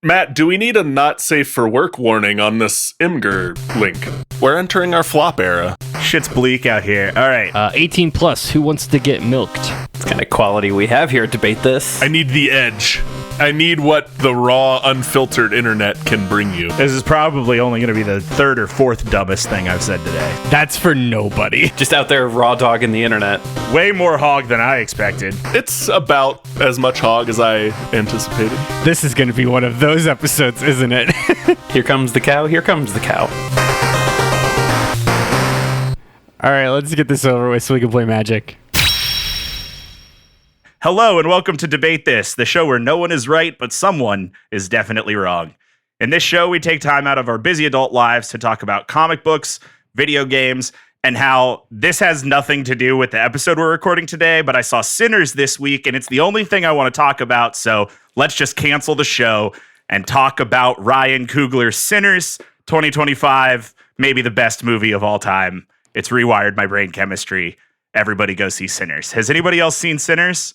Matt, do we need a not safe for work warning on this Imgur link? We're entering our flop era. Shit's bleak out here. All right. 18 plus, who wants to get milked? It's kind of quality we have here. Debate this. I need the edge. I need what the raw, unfiltered internet can bring you. This is probably only going to be the third or fourth dumbest thing I've said today. That's for nobody. Just out there raw dogging the internet. Way more hog than I expected. It's about as much hog as I anticipated. This is going to be one of those episodes, isn't it? Here comes the cow. Here comes the cow. All right, let's get this over with so we can play Magic. Hello and welcome to Debate This, the show where no one is right, but someone is definitely wrong. In this show, we take time out of our busy adult lives to talk about comic books, video games, and how this has nothing to do with the episode we're recording today, but I saw Sinners this week, and it's the only thing I want to talk about, so let's just cancel the show and talk about Ryan Coogler's Sinners 2025, maybe the best movie of all time. It's rewired my brain chemistry. Everybody go see Sinners. Has anybody else seen Sinners?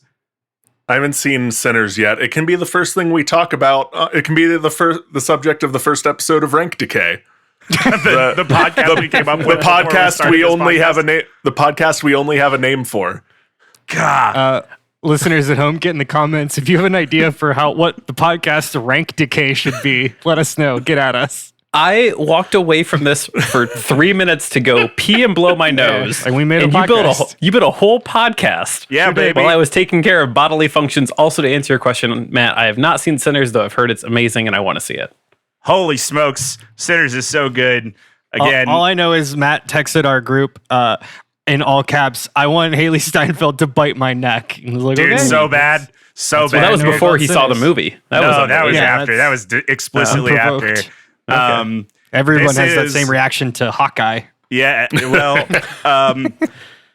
I haven't seen Sinners yet. It can be the first thing we talk about. It can be the subject of the first episode of Rank Decay. the podcast we came up with. The podcast we only have a name. The podcast we only have a name for. God. Listeners at home, get in the comments if you have an idea for what the podcast Rank Decay should be. Let us know. Get at us. I walked away from this for 3 minutes to go pee and blow my nose. And we made a and podcast. You built a whole podcast. Yeah, baby. While I was taking care of bodily functions. Also, to answer your question, Matt, I have not seen Sinners, though I've heard it's amazing and I want to see it. Holy smokes. Sinners is so good. Again. All I know is Matt texted our group in all caps, I want Haley Steinfeld to bite my neck. And I was like, dude, okay. so bad. So bad. Well, that was before he saw the Sinners. movie. That was yeah, after. That was explicitly after. Unprovoked. Everyone has that is- same reaction to Hawkeye. Yeah, well,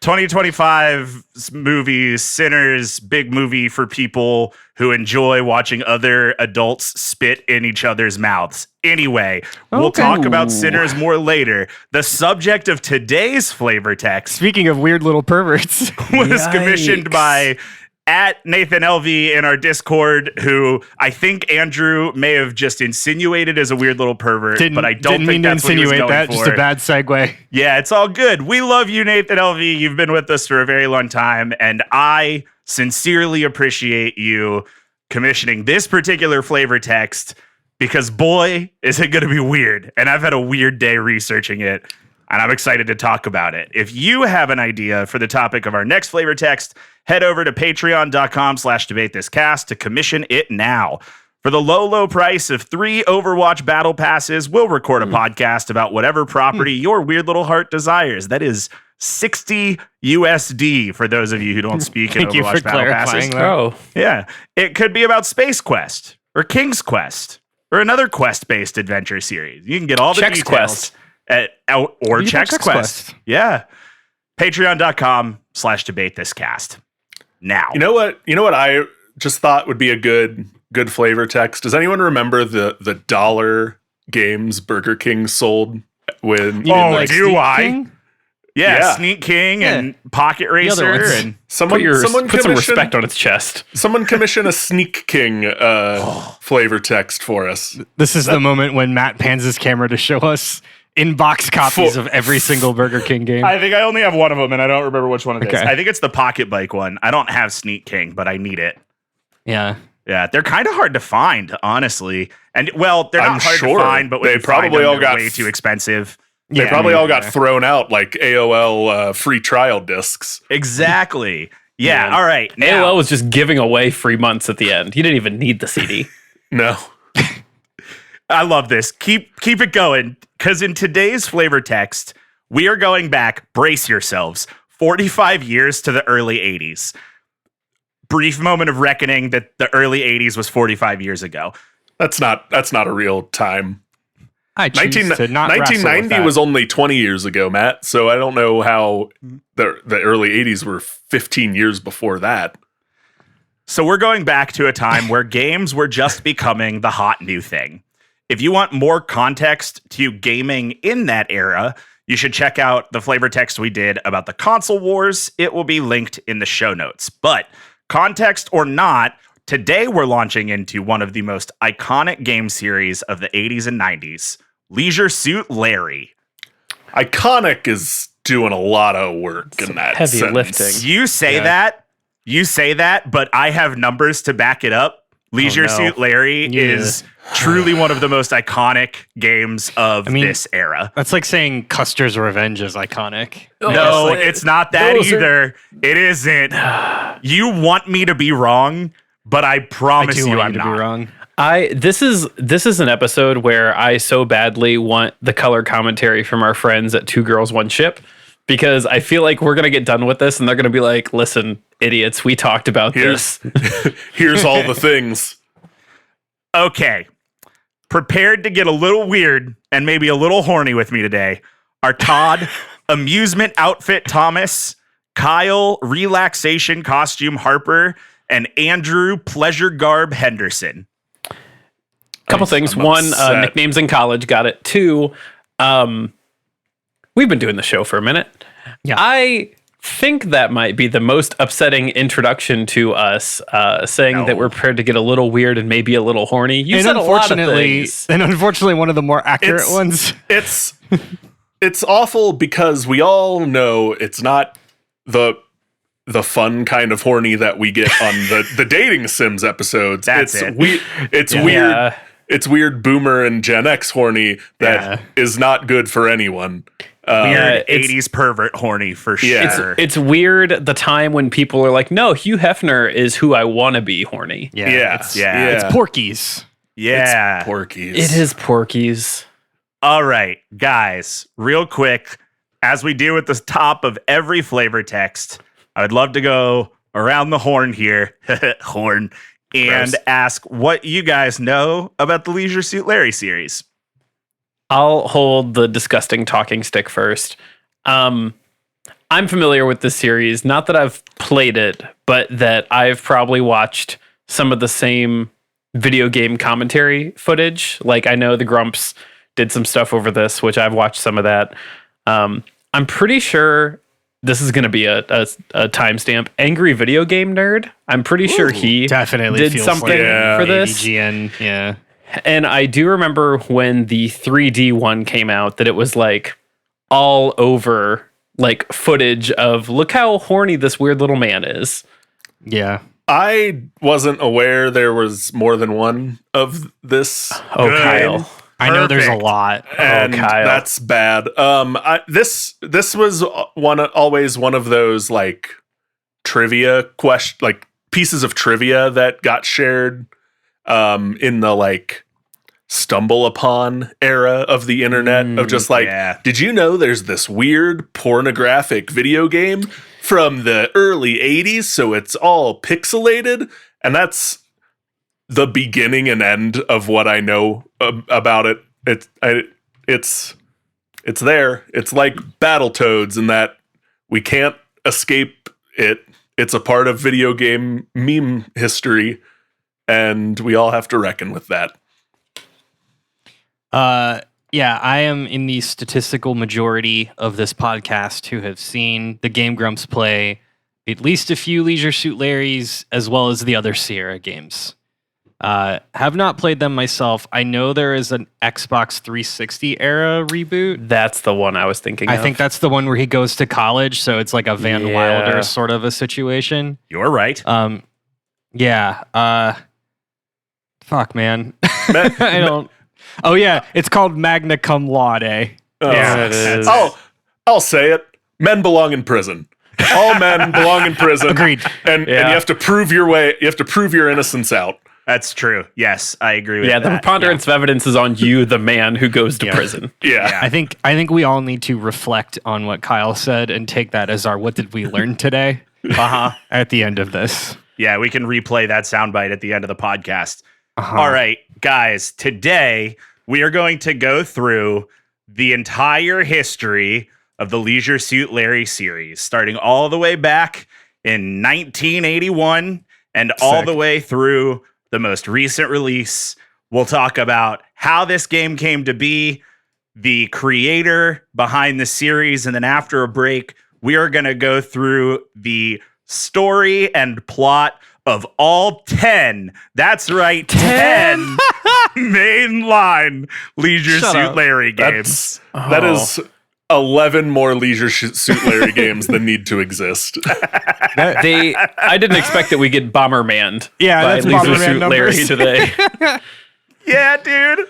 2025 movie, Sinners, big movie for people who enjoy watching other adults spit in each other's mouths. Anyway, we'll Okay. talk about Sinners more later. The subject of today's flavor text Speaking of weird little perverts. was commissioned by @Nathan LV in our Discord, who I think Andrew may have just insinuated as a weird little pervert, but I don't didn't think mean to that's what he was insinuate going that. for. Just a bad segue. Yeah, it's all good. We love you, Nathan LV. You've been with us for a very long time, and I sincerely appreciate you commissioning this particular flavor text because, boy, is it going to be weird. And I've had a weird day researching it, and I'm excited to talk about it. If you have an idea for the topic of our next flavor text, head over to patreon.com/debatethiscast to commission it now. For the low, low price of 3 Overwatch battle passes, we'll record a podcast about whatever property your weird little heart desires. That is $60 USD for those of you who don't speak in Thank you Overwatch for battle passes. clarifying that. Oh, Yeah. It could be about Space Quest or King's Quest or another quest-based adventure series. You can get all the Chex details Quest. or You can Chex Chex Quest. Yeah. Patreon.com/debatethiscast. Now. You know what I just thought would be a good flavor text? Does anyone remember the dollar games Burger King sold when do Sneak I? King? Yeah, Yeah. Sneak King Yeah. and Pocket other Racer ones. and someone put some commissioned respect on its chest. someone commission a Sneak King flavor text for us. This is the moment when Matt pans his camera to show us in-box copies of every single Burger King game. I think I only have one of them, and I don't remember which one it is. Okay. I think it's the Pocket Bike one. I don't have Sneak King, but I need it. Yeah. Yeah, they're kind of hard to find, honestly. And well, they're I'm not hard sure to find, but when they you find probably them, all they're got way too expensive. They Yeah, probably all got yeah. thrown out like AOL free trial discs. Exactly. Yeah. Yeah. All right. Now, AOL was just giving away free months at the end. You didn't even need the CD. No. I love this. Keep it going, because in today's flavor text, we are going back. Brace yourselves. 45 years to the early 80s. Brief moment of reckoning that the early 80s was 45 years ago. That's not a real time. I choose 19, to not wrestle with 1990 that. was only 20 years ago, Matt. So I don't know how the early 80s were 15 years before that. So we're going back to a time where games were just becoming the hot new thing. If you want more context to gaming in that era, you should check out the flavor text we did about the console wars. It will be linked in the show notes. But context or not, Today, we're launching into one of the most iconic game series of the 80s and 90s, Leisure Suit Larry. Iconic is doing a lot of work in that heavy sentence. lifting. You say that, but I have numbers to back it up. Leisure Suit Larry is truly one of the most iconic games of this era. That's like saying Custer's Revenge is iconic. No, it's not that those either. It isn't. You want me to be wrong, but I promise you I'm to not. be wrong. This is an episode where I so badly want the color commentary from our friends at Two Girls One Ship, because I feel like we're gonna get done with this and they're gonna be like, "Listen, idiots, we talked about this." Here's all the things. Okay. Prepared to get a little weird and maybe a little horny with me today are Todd, Amusement Outfit Thomas, Kyle, Relaxation Costume Harper, and Andrew, Pleasure Garb Henderson. Couple things. I'm One, upset. nicknames in college. Got it. Two, we've been doing the show for a minute. Yeah. I think that might be the most upsetting introduction to us, saying that we're prepared to get a little weird and maybe a little horny. You said a lot of things. And unfortunately, one of the more accurate ones. It's awful because we all know it's not the fun kind of horny that we get on the dating sims episodes. That's it's it. It's Yeah. weird. It's weird boomer and Gen X horny that is not good for anyone. Weird it's- 80s pervert horny for Yeah. sure. It's weird the time when people are like, no, Hugh Hefner is who I want to be horny. Yeah. It's Porky's. yeah. Porkies. It is Porky's. All right, guys, real quick, as we do at the top of every flavor text, I would love to go around the horn here, horn, and Gross. ask what you guys know about the Leisure Suit Larry series. I'll hold the disgusting talking stick first. I'm familiar with this series, not that I've played it, but that I've probably watched some of the same video game commentary footage. Like, I know the Grumps did some stuff over this, which I've watched some of that. I'm pretty sure this is going to be a timestamp. Angry Video Game Nerd. I'm pretty sure he Definitely did feels something like for this. AVGN, yeah. And I do remember when the 3D one came out that it was like all over like footage of look how horny this weird little man is. Yeah. I wasn't aware there was more than one of this. Oh, game. Kyle. I know there's a Perfect. lot. And Kyle. that's bad. This was always one of those like trivia like pieces of trivia that got shared in the like stumble upon era of the internet of just like, yeah. did you know there's this weird pornographic video game from the early 80s, so it's all pixelated? And that's the beginning and end of what I know about it. It's there. It's like Battletoads in that we can't escape it. It's a part of video game meme history, and we all have to reckon with that. Yeah, I am in the statistical majority of this podcast who have seen the Game Grumps play at least a few Leisure Suit Larrys as well as the other Sierra games. Have not played them myself. I know there is an Xbox 360 era reboot. That's the one I was thinking I of. think that's the one where he goes to college, so it's like a Van Yeah. Wilder sort of a situation. You're right. Yeah. Fuck, man. I don't. Oh yeah, it's called Magna Cum Laude. Oh, Yeah, it is. I'll say it. Men belong in prison. All men belong in prison. Agreed. And you have to prove your way. You have to prove your innocence out. That's true. Yes, I agree with Yeah, that. the preponderance of evidence is on you, the man who goes to Yeah. prison. Yeah. I think we all need to reflect on what Kyle said and take that as our what did we learn today at the end of this. Yeah, we can replay that soundbite at the end of the podcast. Uh-huh. All right, guys, today we are going to go through the entire history of the Leisure Suit Larry series, starting all the way back in 1981 and all Sick. the way through the most recent release. We'll talk about how this game came to be, the creator behind the series, and then after a break, we are going to go through the story and plot of all 10, that's right, 10 mainline Leisure Shut Suit up. Larry games. That is 11 more Leisure Suit Larry games that need to exist. I didn't expect that we get Bomberman. Yeah, by that's Leisure Bomberman Suit Larry numbers. today. Yeah, dude.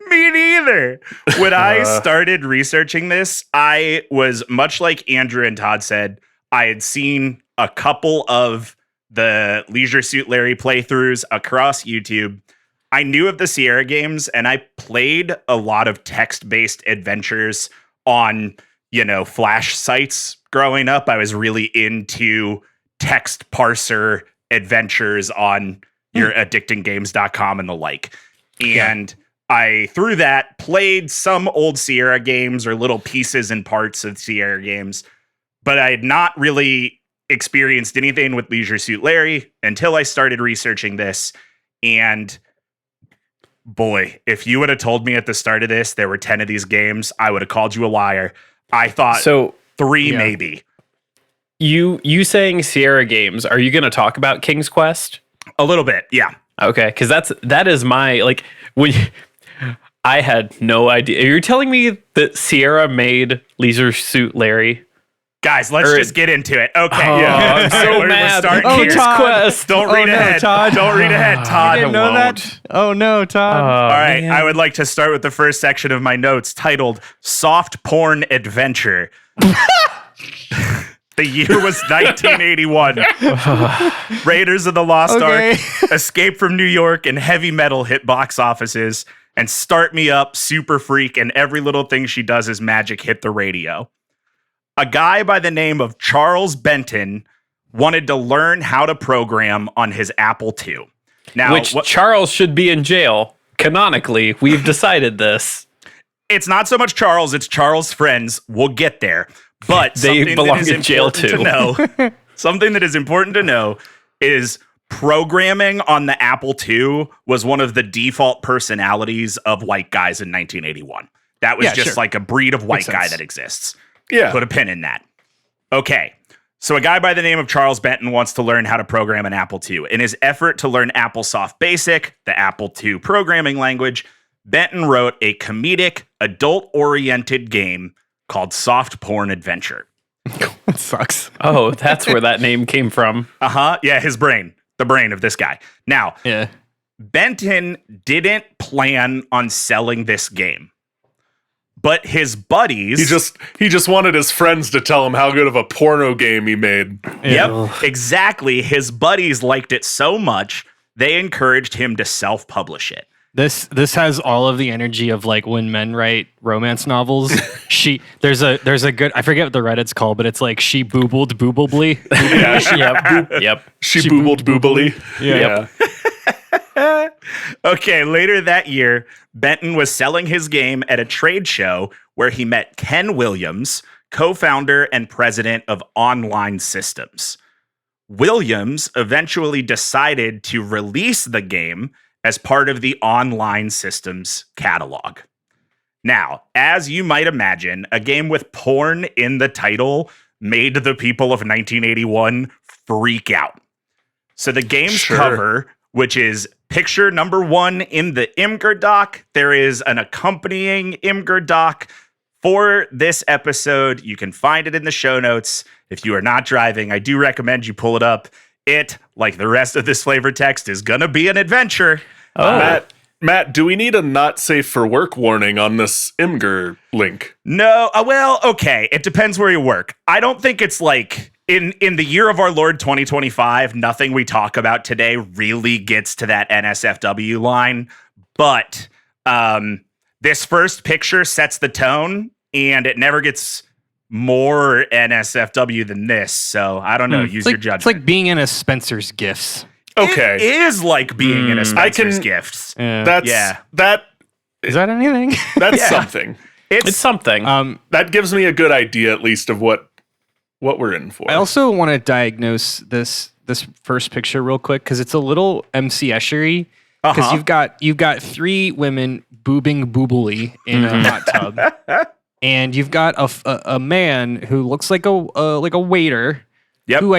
Me neither. When I started researching this, I was much like Andrew and Todd said, I had seen a couple of the Leisure Suit Larry playthroughs across YouTube. I knew of the Sierra games and I played a lot of text-based adventures on, Flash sites growing up. I was really into text parser adventures on your addictinggames.com and the like. And I, through that, played some old Sierra games or little pieces and parts of Sierra games, but I had not really experienced anything with Leisure Suit Larry until I started researching this. And boy, if you would have told me at the start of this there were 10 of these games, I would have called you a liar. I thought So 3 maybe. you saying Sierra games, are you going to talk about King's Quest? A little bit, yeah. Okay, because that is my, like, when I had no idea. You're telling me that Sierra made Leisure Suit Larry? Guys, let's just get into it. Okay. I'm so We're mad. starting King's here. Quest. Don't read ahead. Todd. Don't read ahead, Todd. You didn't know that? Oh no, Todd. All right, man. I would like to start with the first section of my notes titled Soft Porn Adventure. The year was 1981. Raiders of the Lost Ark, Escape from New York, and Heavy Metal hit box offices, and Start Me Up, Super Freak, and Every Little Thing She Does Is Magic hit the radio. A guy by the name of Charles Benton wanted to learn how to program on his Apple II. Now, Which Charles should be in jail. Canonically, we've decided this. it's not so much Charles, it's Charles' friends. We'll get there. But They something belong that is in jail important too. to know, something that is important to know is programming on the Apple II was one of the default personalities of white guys in 1981. That was just like a breed of white guy that exists. Yeah. Put a pin in that. Okay. So a guy by the name of Charles Benton wants to learn how to program an Apple II. In his effort to learn AppleSoft Basic, the Apple II programming language, Benton wrote a comedic, adult-oriented game called Soft Porn Adventure. That sucks. Oh, that's where that name came from. Uh-huh. Yeah, his brain. The brain of this guy. Now, Yeah. Benton didn't plan on selling this game. But his buddies... He just wanted his friends to tell him how good of a porno game he made. Yep, exactly. His buddies liked it so much, they encouraged him to self-publish it. This has all of the energy of like when men write romance novels. There's a good, I forget what the Reddit's called, but it's like she boobled boobably. Yep. She boobled boobily. Yeah. Okay, later that year, Benton was selling his game at a trade show where he met Ken Williams, co-founder and president of Online Systems. Williams eventually decided to release the game as part of the Online Systems catalog. Now, as you might imagine, a game with porn in the title made the people of 1981 freak out. So the game's cover, which is picture number 1 in the Imgur doc, there is an accompanying Imgur doc for this episode. You can find it in the show notes. If you are not driving, I do recommend you pull it up. It, like the rest of this flavor text, is going to be an adventure. Matt, do we need a not safe for work warning on this Imgur link? No, well, okay. It depends where you work. I don't think it's like in the year of our Lord 2025, nothing we talk about today really gets to that NSFW line. But this first picture sets the tone, and it never gets more NSFW than this. So I don't know. Use your judgment. It's like being in a Spencer's Gifts. Okay. It is like being in a Spencer's Gifts. That Is that anything? that's something. It's something. That gives me a good idea at least of what we're in for. I also want to diagnose this first picture real quick because it's a little MC Eschery. Because you've got 3 women boobing boobily in a hot tub, and you've got a man who looks like a waiter. Yep. Who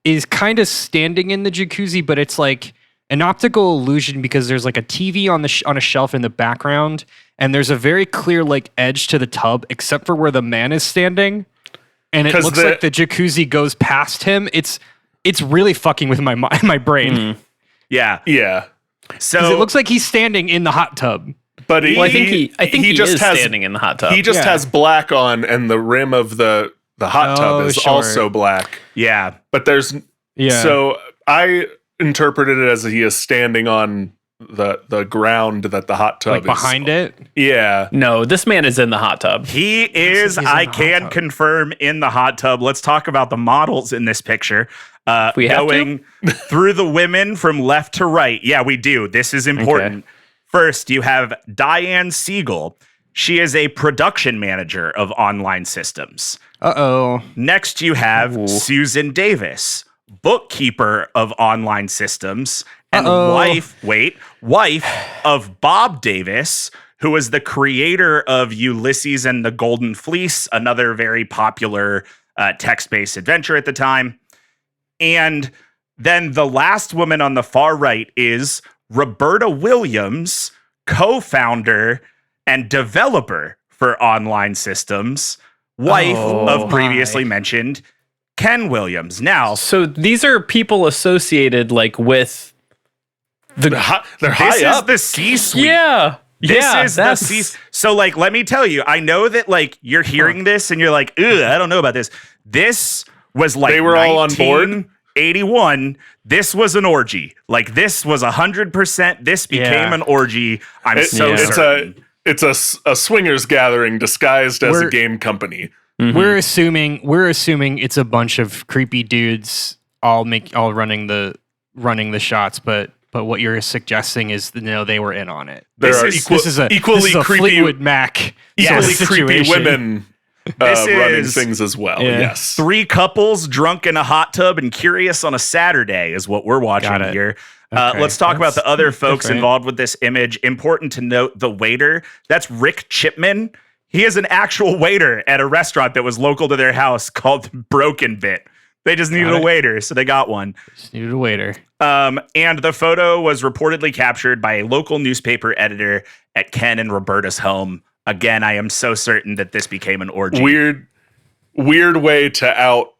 is kind of standing in the jacuzzi, but it's like an optical illusion because there's like a TV on on a shelf in the background, and there's a very clear like edge to the tub, except for where the man is standing, and it looks like the jacuzzi goes past him. It's really fucking with my brain. Yeah. So it looks like he's standing in the hot tub. But I think he just is standing in the hot tub. He just has black on, and the rim of the hot tub is also black. Yeah. But there's so I interpreted it as he is standing on the ground that the hot tub like is behind it. Yeah. No, this man is in the hot tub. He is, I can confirm, in the hot tub. Let's talk about the models in this picture. We have going through the women from left to right. Yeah, we do. This is important. Okay. First, you have Diane Siegel. She is a production manager of online systems. Next, you have Susan Davis, bookkeeper of online systems, and wife of Bob Davis, who was the creator of Ulysses and the Golden Fleece, another very popular text-based adventure at the time. And then the last woman on the far right is Roberta Williams, co-founder and developer for online systems, wife of previously mentioned Ken Williams. Now, so these are people associated like with they're high up. The C-suite. Yeah. This is the C. So like, let me tell you, I know that like you're hearing this and you're like, ugh, I don't know about this. This was like they were all on board. 81. This was an orgy. Like this was 100%. This became an orgy. I'm certain. It's a swingers gathering disguised as a game company. Mm-hmm. We're assuming it's a bunch of creepy dudes all running the shots, but what you're suggesting is they were in on it. This is a creepy Fleetwood Mac. Equally creepy women. Running things as well. Yeah. Yes. 3 couples drunk in a hot tub and curious on a Saturday is what we're watching here. Let's talk about the other folks involved with this image. Important to note the waiter. That's Rick Chipman. He is an actual waiter at a restaurant that was local to their house called Broken Bit. They just needed a waiter, so they got one. Just needed a waiter. And the photo was reportedly captured by a local newspaper editor at Ken and Roberta's home. Again, I am so certain that this became an orgy. Weird way to out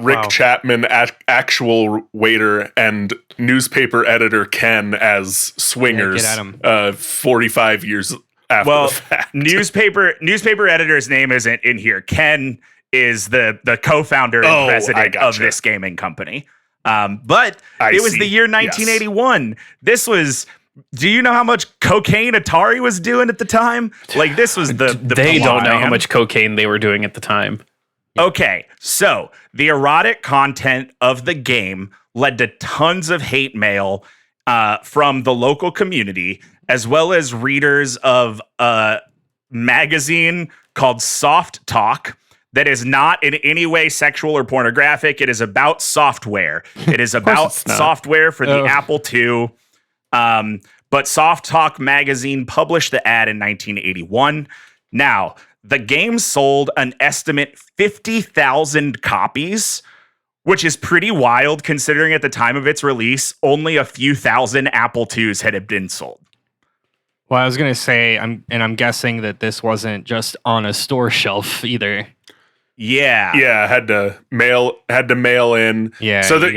Rick Chapman, actual waiter, and newspaper editor Ken as swingers. Yeah, get at him. 45 years after the fact. newspaper editor's name isn't in here. Ken is the co-founder and president of this gaming company. But it was the year 1981. Yes. This was. Do you know how much cocaine Atari was doing at the time? Like this was the they don't know how much cocaine they were doing at the time. Okay, so the erotic content of the game led to tons of hate mail from the local community, as well as readers of a magazine called Soft Talk that is not in any way sexual or pornographic. It is about software. It is about software for the Apple II. But Soft Talk magazine published the ad in 1981. Now, the game sold an estimate 50,000 copies, which is pretty wild considering at the time of its release, only a few thousand Apple IIs had been sold. Well, I was going to say, I'm guessing that this wasn't just on a store shelf either. Yeah. Had to mail in. Yeah. So that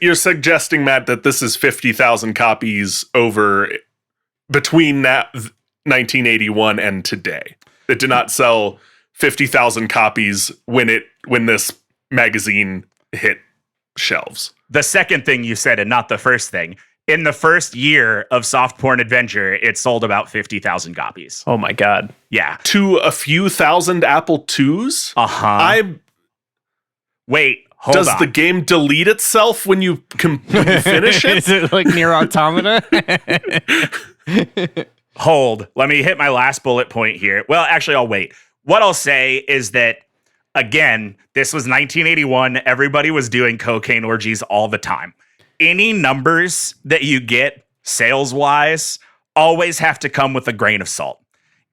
you're suggesting, Matt, that this is 50,000 copies over between 1981 and today. It did not sell 50,000 copies when this magazine hit shelves. The second thing you said, and not the first thing. In the first year of Soft Porn Adventure, it sold about 50,000 copies. Oh my God. Yeah. To a few thousand Apple IIs? Uh-huh. Wait, hold on. Does the game delete itself when you finish it? Is it like Nier Automata? Hold. Let me hit my last bullet point here. Well, actually, I'll wait. What I'll say is that, again, this was 1981. Everybody was doing cocaine orgies all the time. Any numbers that you get sales-wise always have to come with a grain of salt.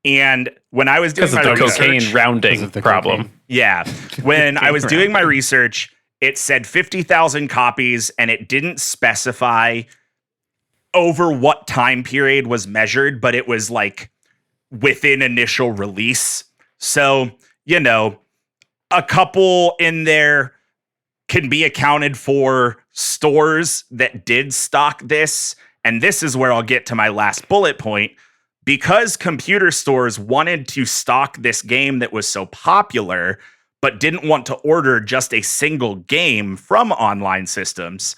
And when I was doing my research, cocaine rounding problem. Yeah. When I was doing my research, It said 50,000 copies, and it didn't specify over what time period was measured, but it was like within initial release. So, you know, a couple in there can be accounted for stores that did stock this. And this is where I'll get to my last bullet point. Because computer stores wanted to stock this game that was so popular, but didn't want to order just a single game from online systems,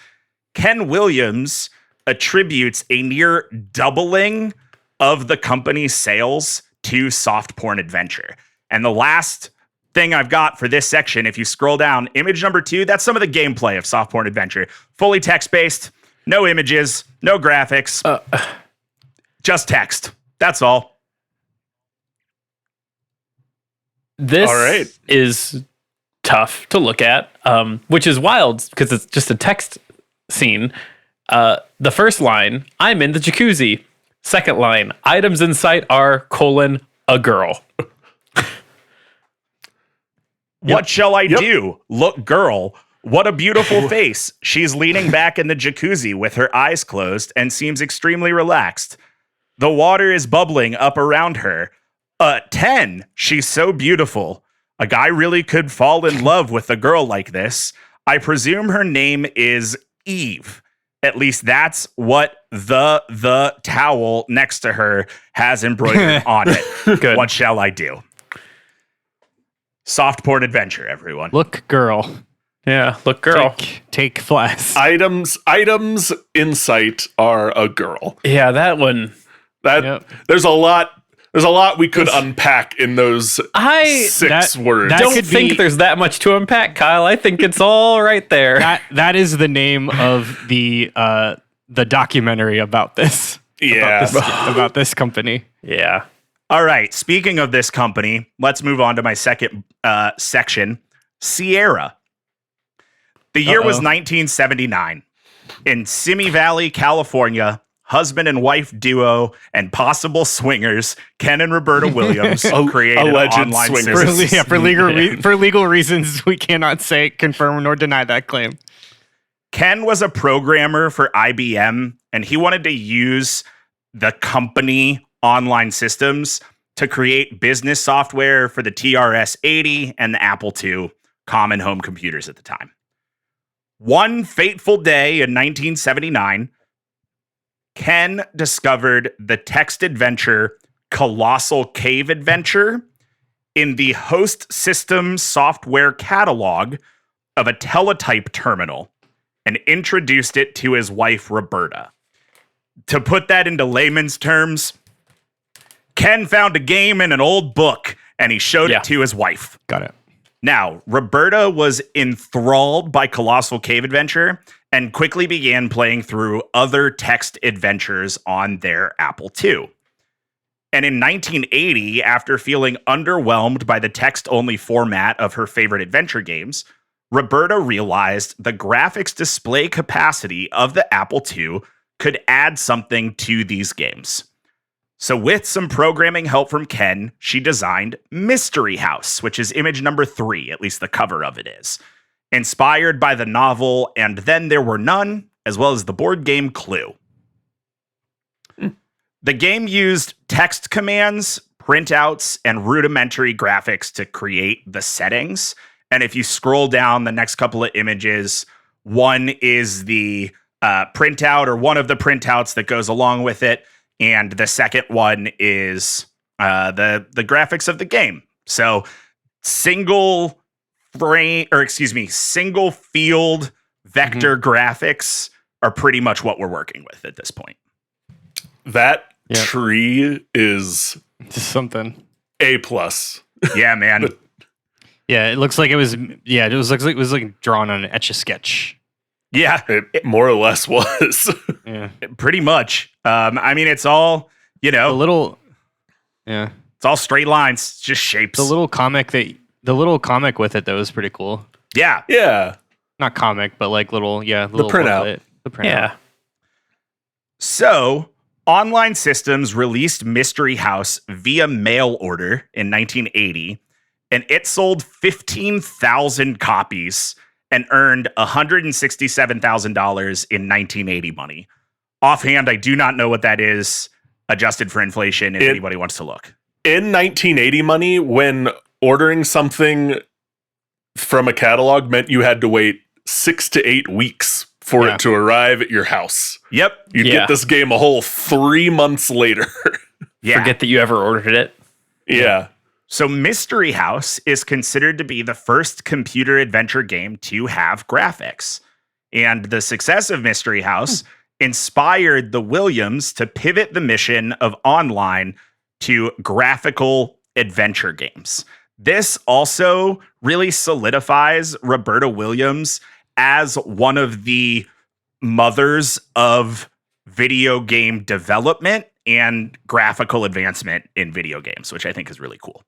Ken Williams attributes a near doubling of the company's sales to soft porn adventure. And the last thing I've got for this section, if you scroll down, image number 2, that's some of the gameplay of soft porn adventure. Fully text-based, no images, no graphics, just text. That's all. This All right. is tough to look at, which is wild because it's just a text scene. The first line, I'm in the jacuzzi. Second line, items in sight are : a girl. What shall I do? Look, girl. What a beautiful face. She's leaning back in the jacuzzi with her eyes closed and seems extremely relaxed. The water is bubbling up around her. 10. She's so beautiful. A guy really could fall in love with a girl like this. I presume her name is Eve. At least that's what the towel next to her has embroidered on it. Good. What shall I do? Soft porn adventure, everyone. Look, girl. Yeah, look, girl. Take flash. Items in sight are a girl. Yeah, that one. There's a lot we could unpack in those I 6 words. that don't could think be- there's that much to unpack, Kyle. I think it's all right there. That is the name of the documentary about this. Yeah. About this company. Yeah. All right. Speaking of this company, let's move on to my second section. Sierra. The year was 1979. In Simi Valley, California, husband and wife duo and possible swingers, Ken and Roberta Williams created alleged online swingers. systems. For legal reasons, we cannot say confirm nor deny that claim. Ken was a programmer for IBM, and he wanted to use the company online systems to create business software for the TRS-80 and the Apple II common home computers at the time. One fateful day in 1979, Ken discovered the text adventure Colossal Cave Adventure in the host system software catalog of a teletype terminal and introduced it to his wife, Roberta. To put that into layman's terms, Ken found a game in an old book and he showed it to his wife. Got it. Now, Roberta was enthralled by Colossal Cave Adventure and quickly began playing through other text adventures on their Apple II. And in 1980, after feeling underwhelmed by the text-only format of her favorite adventure games, Roberta realized the graphics display capacity of the Apple II could add something to these games. So with some programming help from Ken, she designed Mystery House, which is image number 3, at least the cover of it is. Inspired by the novel And Then There Were None, as well as the board game Clue. The game used text commands, printouts, and rudimentary graphics to create the settings. And if you scroll down the next couple of images, one is the printout or one of the printouts that goes along with it. And the second one is the graphics of the game. So single field vector graphics are pretty much what we're working with at this point. That tree is Just something. A+. Yeah, man. Yeah, it looks like it was. Yeah, it was like drawn on an Etch-a-Sketch. Yeah, It more or less was. Yeah, pretty much. I mean, it's all, a little. Yeah, it's all straight lines, just shapes. the little comic with it though is pretty cool. Yeah. Yeah. Not comic, but like little little printout. booklet. The printout. Yeah. So, online systems released Mystery House via mail order in 1980, and it sold 15,000 copies and earned $167,000 in 1980 money. Offhand, I do not know what that is, adjusted for inflation, if anybody wants to look. In 1980 money, when ordering something from a catalog meant you had to wait 6 to 8 weeks for it to arrive at your house. Yep. You'd get this game a whole 3 months later. Forget that you ever ordered it. Yeah. So Mystery House is considered to be the first computer adventure game to have graphics. And the success of Mystery House inspired the Williams to pivot the mission of online to graphical adventure games. This also really solidifies Roberta Williams as one of the mothers of video game development and graphical advancement in video games, which I think is really cool.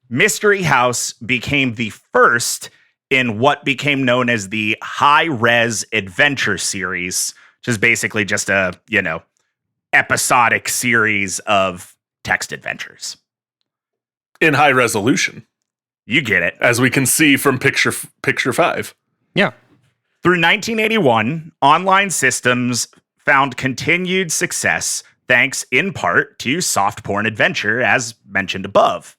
Mystery House became the first in what became known as the high-res adventure series, which is basically just a, episodic series of text adventures. In high resolution. You get it. As we can see from picture 5. Yeah. Through 1981, online systems found continued success thanks in part to soft porn adventure, as mentioned above.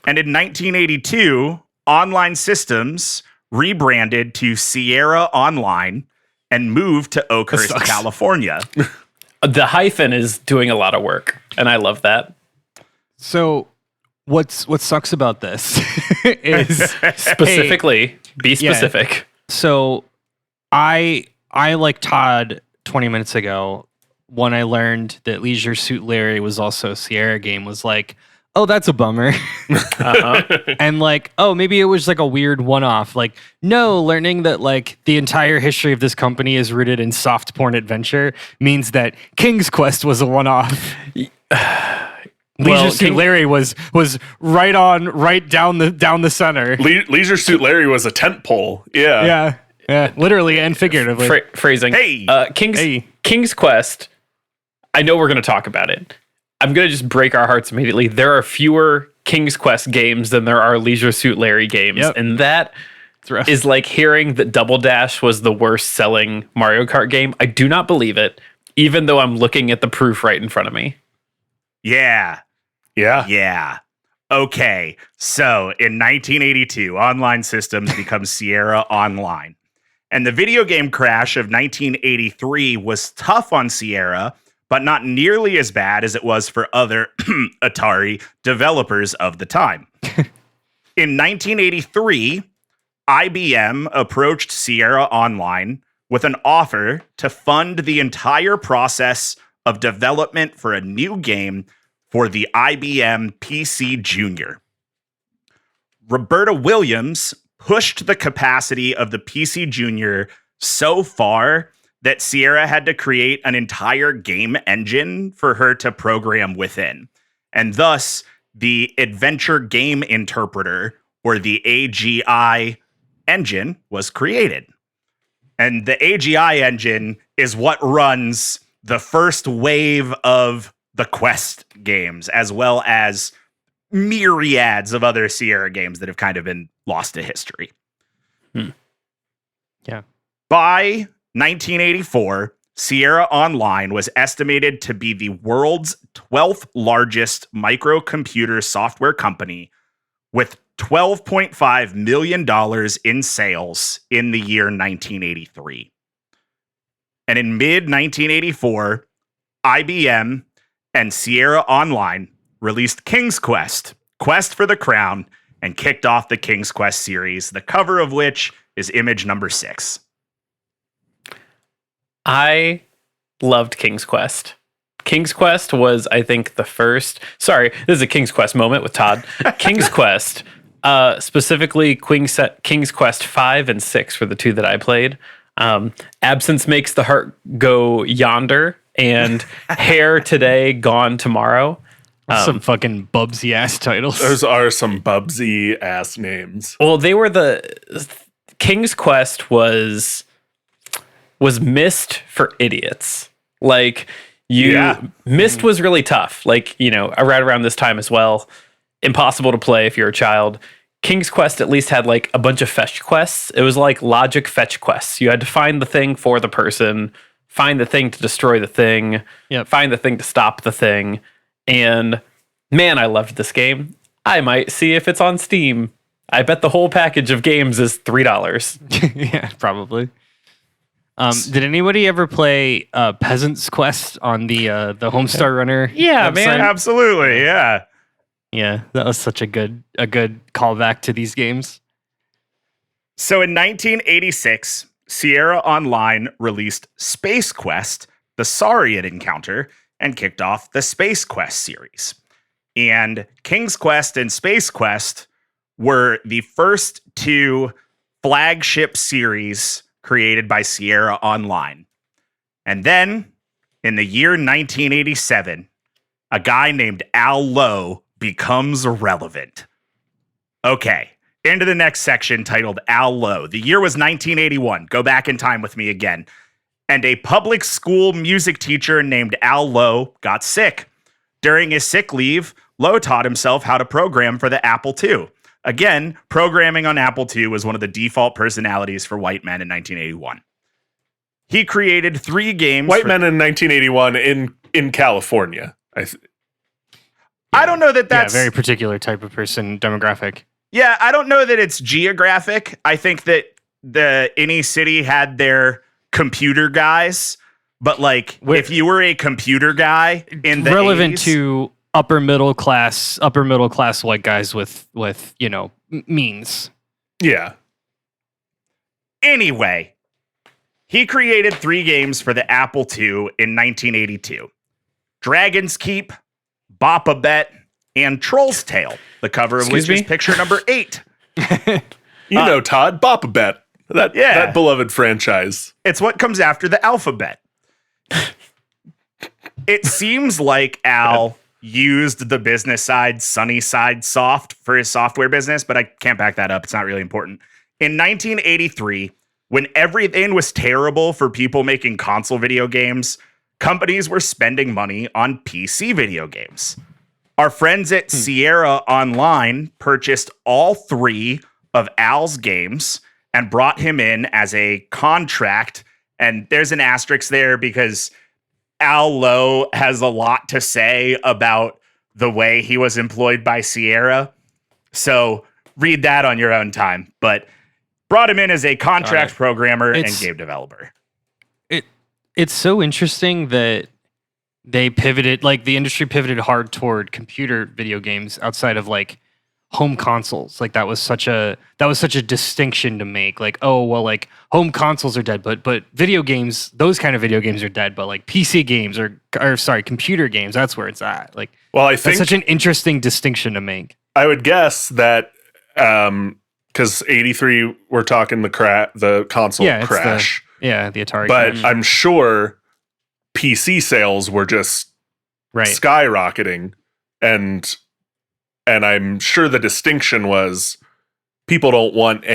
And in 1982, online systems rebranded to Sierra Online and moved to Oakhurst, California. The hyphen is doing a lot of work, and I love that. So what sucks about this is Specifically, be specific. Yeah. So I like Todd 20 minutes ago, when I learned that Leisure Suit Larry was also a Sierra game, was like, oh, that's a bummer. And like, oh, maybe it was like a weird one-off. Like, no, learning that like the entire history of this company is rooted in soft porn adventure means that King's Quest was a one-off. Leisure Suit Larry was right down the center. Leisure Suit Larry was a tent pole. Yeah. Yeah, literally and figuratively. Phrasing. Hey. King's Quest, I know we're going to talk about it. I'm going to just break our hearts immediately. There are fewer King's Quest games than there are Leisure Suit Larry games. Yep. And that is like hearing that Double Dash was the worst selling Mario Kart game. I do not believe it, even though I'm looking at the proof right in front of me. Yeah. Okay, so in 1982, online systems become Sierra Online. And the video game crash of 1983 was tough on Sierra, but not nearly as bad as it was for other Atari developers of the time. In 1983, IBM approached Sierra Online with an offer to fund the entire process of development for a new game for the IBM PC Junior. Roberta Williams pushed the capacity of the PC Junior so far that Sierra had to create an entire game engine for her to program within. And thus, the Adventure Game Interpreter, or the AGI engine, was created. And the AGI engine is what runs the first wave of the Quest games, as well as myriads of other Sierra games that have kind of been lost to history. Yeah. By 1984, Sierra Online was estimated to be the world's 12th largest microcomputer software company, with $12.5 million in sales in the year 1983. And in mid-1984, IBM and Sierra Online released King's Quest, Quest for the Crown, and kicked off the King's Quest series, the cover of which is image number 6. I loved King's Quest. King's Quest was, I think, the first... Sorry, this is a King's Quest moment with Todd. King's Quest, specifically King's Quest 5 and 6 were the two that I played. Absence Makes the Heart Go Yonder, and Hair Today, Gone Tomorrow. Some fucking Bubsy ass titles. Those are some Bubsy ass names. Well, they were King's Quest was Myst for idiots. Like Myst was really tough. Like, right around this time as well. Impossible to play if you're a child. King's Quest at least had like a bunch of fetch quests. It was like logic fetch quests. You had to find the thing for the person, find the thing to destroy the thing, find the thing to stop the thing. And man, I loved this game. I might see if it's on Steam. I bet the whole package of games is $3. Yeah, probably. Did anybody ever play Peasant's Quest on the Homestar Runner? Yeah, website? man. Absolutely, yeah. Yeah, that was such a good callback to these games. So in 1986, Sierra Online released Space Quest, the Saurian encounter, and kicked off the Space Quest series. And King's Quest and Space Quest were the first two flagship series created by Sierra Online. And then, in the year 1987, a guy named Al Lowe becomes relevant. Okay, into the next section titled Al Lowe. The year was 1981. Go back in time with me again. And a public school music teacher named Al Lowe got sick. During his sick leave, Lowe taught himself how to program for the Apple II. Again, programming on Apple II was one of the default personalities for white men in 1981. He created 3 games. White men in 1981 in California. I don't know that that's a very particular type of person demographic. Yeah, I don't know that it's geographic. I think that any city had their computer guys, but like if you were a computer guy in the relevant 80s, to upper middle class white guys with means. Yeah. Anyway, he created 3 games for the Apple II in 1982. Dragon's Keep, Bop a Bet, and Troll's Tale, the cover of which is picture number 8. Todd, Bop a Bet. That beloved franchise. It's what comes after the alphabet. It seems like Al used the business side, Sunnyside Soft, for his software business, but I can't back that up. It's not really important. In 1983, when everything was terrible for people making console video games, companies were spending money on PC video games. Our friends at Sierra Online purchased all 3 of Al's games and brought him in as a contract. And there's an asterisk there because Al Lowe has a lot to say about the way he was employed by Sierra. So read that on your own time. But brought him in as a contract programmer and game developer. It's so interesting that they pivoted, like the industry pivoted hard toward computer video games outside of like home consoles. Like that was such a distinction to make. Like, oh well, like home consoles are dead, but video games, those kind of video games are dead. But like PC games computer games, that's where it's at. Like, well, I think that's such an interesting distinction to make. I would guess that because 83, we're talking the console crash. The Atari but crash. I'm sure PC sales were just skyrocketing, and I'm sure the distinction was people don't want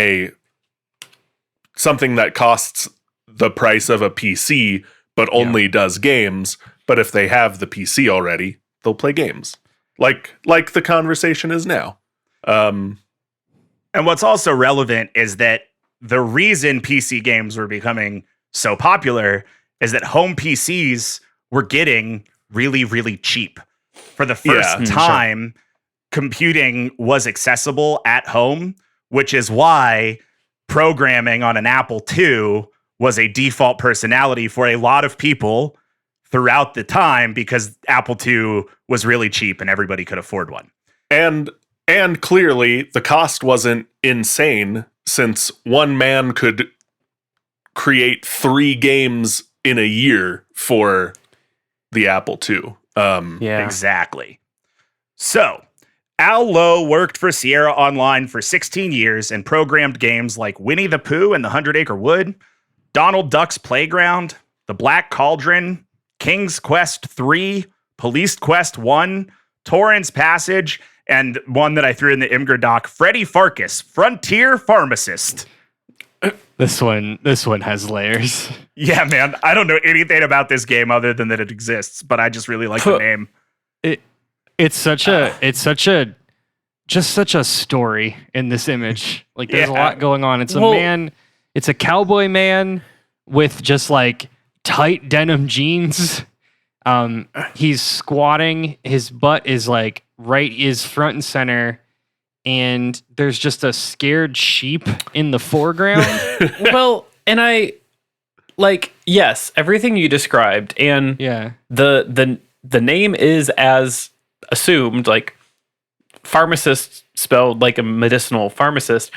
something that costs the price of a PC but only does games. But if they have the PC already, they'll play games. Like the conversation is now. And what's also relevant is that the reason PC games were becoming so popular is that home PCs were getting really, really cheap. For the first time, computing was accessible at home, which is why programming on an Apple II was a default personality for a lot of people throughout the time because Apple II was really cheap and everybody could afford one. And clearly the cost wasn't insane, since one man could create 3 games in a year for the Apple II. Exactly. So, Al Lowe worked for Sierra Online for 16 years and programmed games like Winnie the Pooh and the 100-Acre Wood, Donald Duck's Playground, The Black Cauldron, King's Quest 3, Police Quest 1, Torrance Passage, and one that I threw in the Imgur doc, Freddy Farkas, Frontier Pharmacist. This one has layers. Yeah, man. I don't know anything about this game other than that it exists, but I just really like the name. It's such a just such a story in this image. Like there's a Yeah. lot going on. It's a Well- man, it's a cowboy man with just like tight denim jeans. He's squatting, his butt is like is front and center, and there's just a scared sheep in the foreground. Well, and I like, yes, everything you described, and Yeah. the name is as assumed, like pharmacist spelled like a medicinal pharmacist.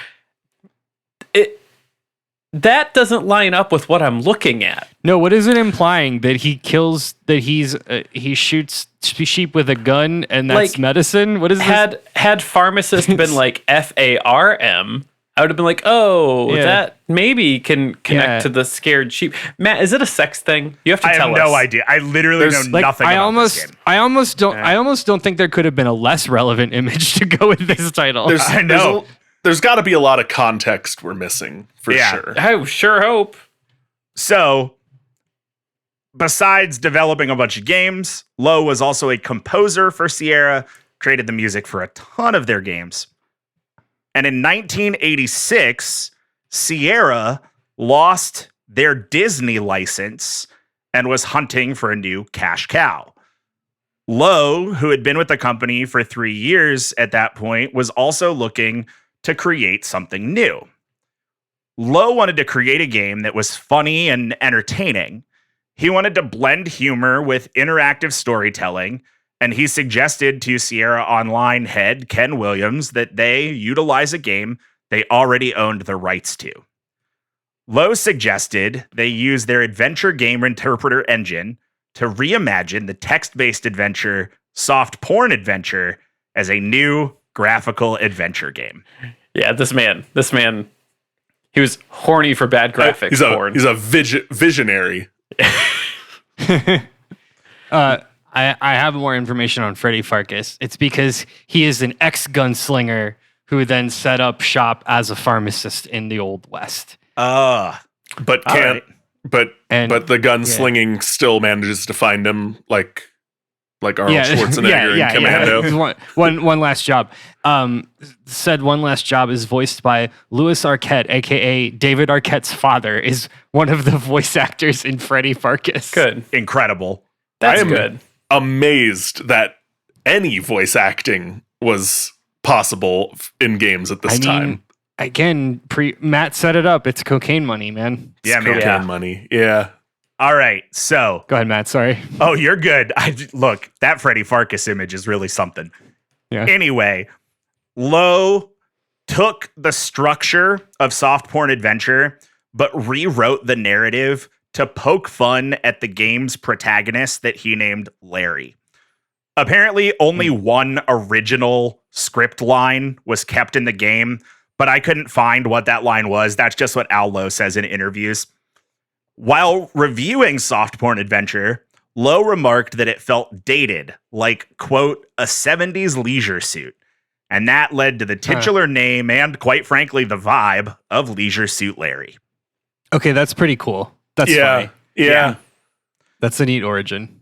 That doesn't line up with what I'm looking at. No, what is it implying? That he he shoots sheep with a gun and that's Like, medicine? What is this? Had pharmacist been like FARM, I would have been like, oh, Yeah. that maybe can connect Yeah. to the scared sheep. Matt, is it a sex thing? You have to I tell have us. no idea. I literally know Like, nothing I about this game. almost don't think there could have been a less relevant image to go with this title. I know. There's got to be a lot of context we're missing for Yeah. sure. I sure hope. So, besides developing a bunch of games, Lowe was also a composer for Sierra, created the music for a ton of their games. And in 1986, Sierra lost their Disney license and was hunting for a new cash cow. Lowe, who had been with the company for 3 years at that point, was also looking to create something new. Lowe wanted to create a game that was funny and entertaining. He wanted to blend humor with interactive storytelling, and he suggested to Sierra Online head Ken Williams that they utilize a game they already owned the rights to. Lowe suggested they use their adventure game interpreter engine to reimagine the text-based adventure Soft Porn Adventure as a new graphical adventure game. Yeah, this man, he was horny for bad graphics porn. He's a visionary. I have more information on Freddy Farkas. It's because he is an ex-gunslinger who then set up shop as a pharmacist in the Old West. But All can't. right. But And- the gunslinging still manages to find him like Arnold Schwarzenegger in Commando. One last job. Said one last job is voiced by Louis Arquette, aka David Arquette's father, is one of the voice actors in Freddy Farkas. Good. Incredible. That's I am good. amazed that any voice acting was possible in games at this time. Again, Matt set it up. It's cocaine money, man. Yeah, man. Cocaine Yeah. money. Yeah. All right. So, Go ahead, Matt. Sorry. oh, you're good. Look, that Freddy Farkas image is really something. Yeah. Anyway, Lowe took the structure of Soft Porn Adventure, but rewrote the narrative to poke fun at the game's protagonist that he named Larry. Apparently, only one original script line was kept in the game, but I couldn't find what that line was. That's just what Al Lowe says in interviews. While reviewing Soft Porn Adventure, Lowe remarked that it felt dated, like, quote, a 70s leisure suit. And that led to the titular name and, quite frankly, the vibe of Leisure Suit Larry. Okay, that's pretty cool. That's Yeah. funny. Yeah. That's a neat origin.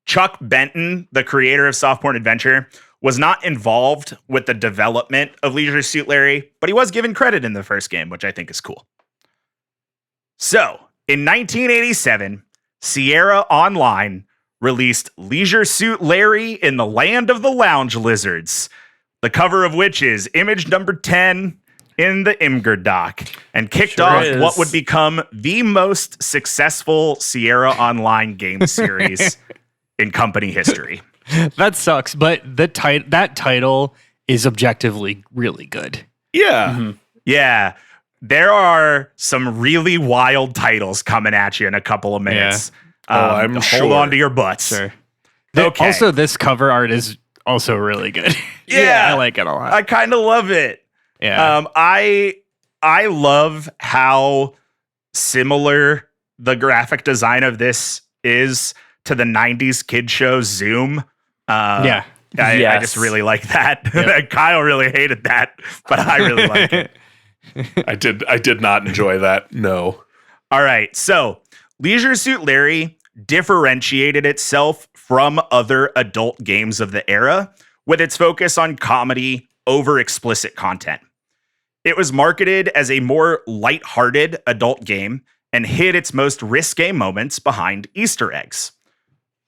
Chuck Benton, the creator of Soft Porn Adventure, was not involved with the development of Leisure Suit Larry, but he was given credit in the first game, which I think is cool. So, in 1987, Sierra Online released Leisure Suit Larry in the Land of the Lounge Lizards, the cover of which is image number 10 in the Imgur doc, and kicked Sure off is. what would become the most successful Sierra Online game series in company history. That sucks, but that title is objectively really good. Yeah. Mm-hmm. Yeah, there are some really wild titles coming at you in a couple of minutes. I'm hold sure. on to your butts. Sure. Okay. Also, this cover art is also really good. Yeah. I like it a lot. I kind of love it. Yeah. I love how similar the graphic design of this is to the 90s kid show Zoom. Yeah. I Yes. just really like that. Kyle really hated that, but I really like it. I did not enjoy that. No. All right. So Leisure Suit Larry differentiated itself from other adult games of the era with its focus on comedy, over explicit content. It was marketed as a more lighthearted adult game and hid its most risque moments behind Easter eggs.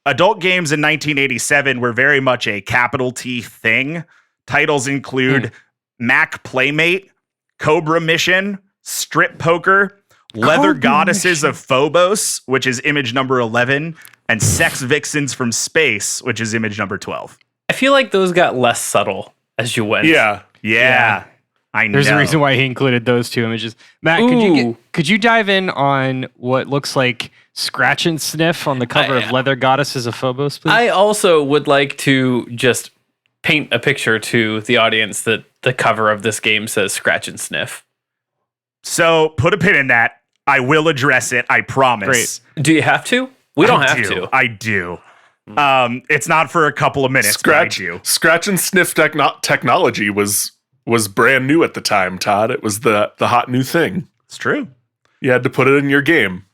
Adult games in 1987 were very much a capital T thing. Titles include Mac Playmate, Cobra Mission, Strip Poker, Leather Goddesses of Phobos, which is image number 11, and Sex Vixens from Space, which is image number 12. I feel like those got less subtle as you went. Yeah. I know. There's a reason why he included those two images. Matt, could you dive in on what looks like scratch and sniff on the cover of Leather Goddesses of Phobos, please? I also would like to just paint a picture to the audience that the cover of this game says scratch and sniff. So put a pin in that. I will address it. I promise. Great. Do you have to? We don't have to. I do. It's not for a couple of minutes. Scratch and sniff technology was brand new at the time, Todd. It was the hot new thing. It's true. You had to put it in your game.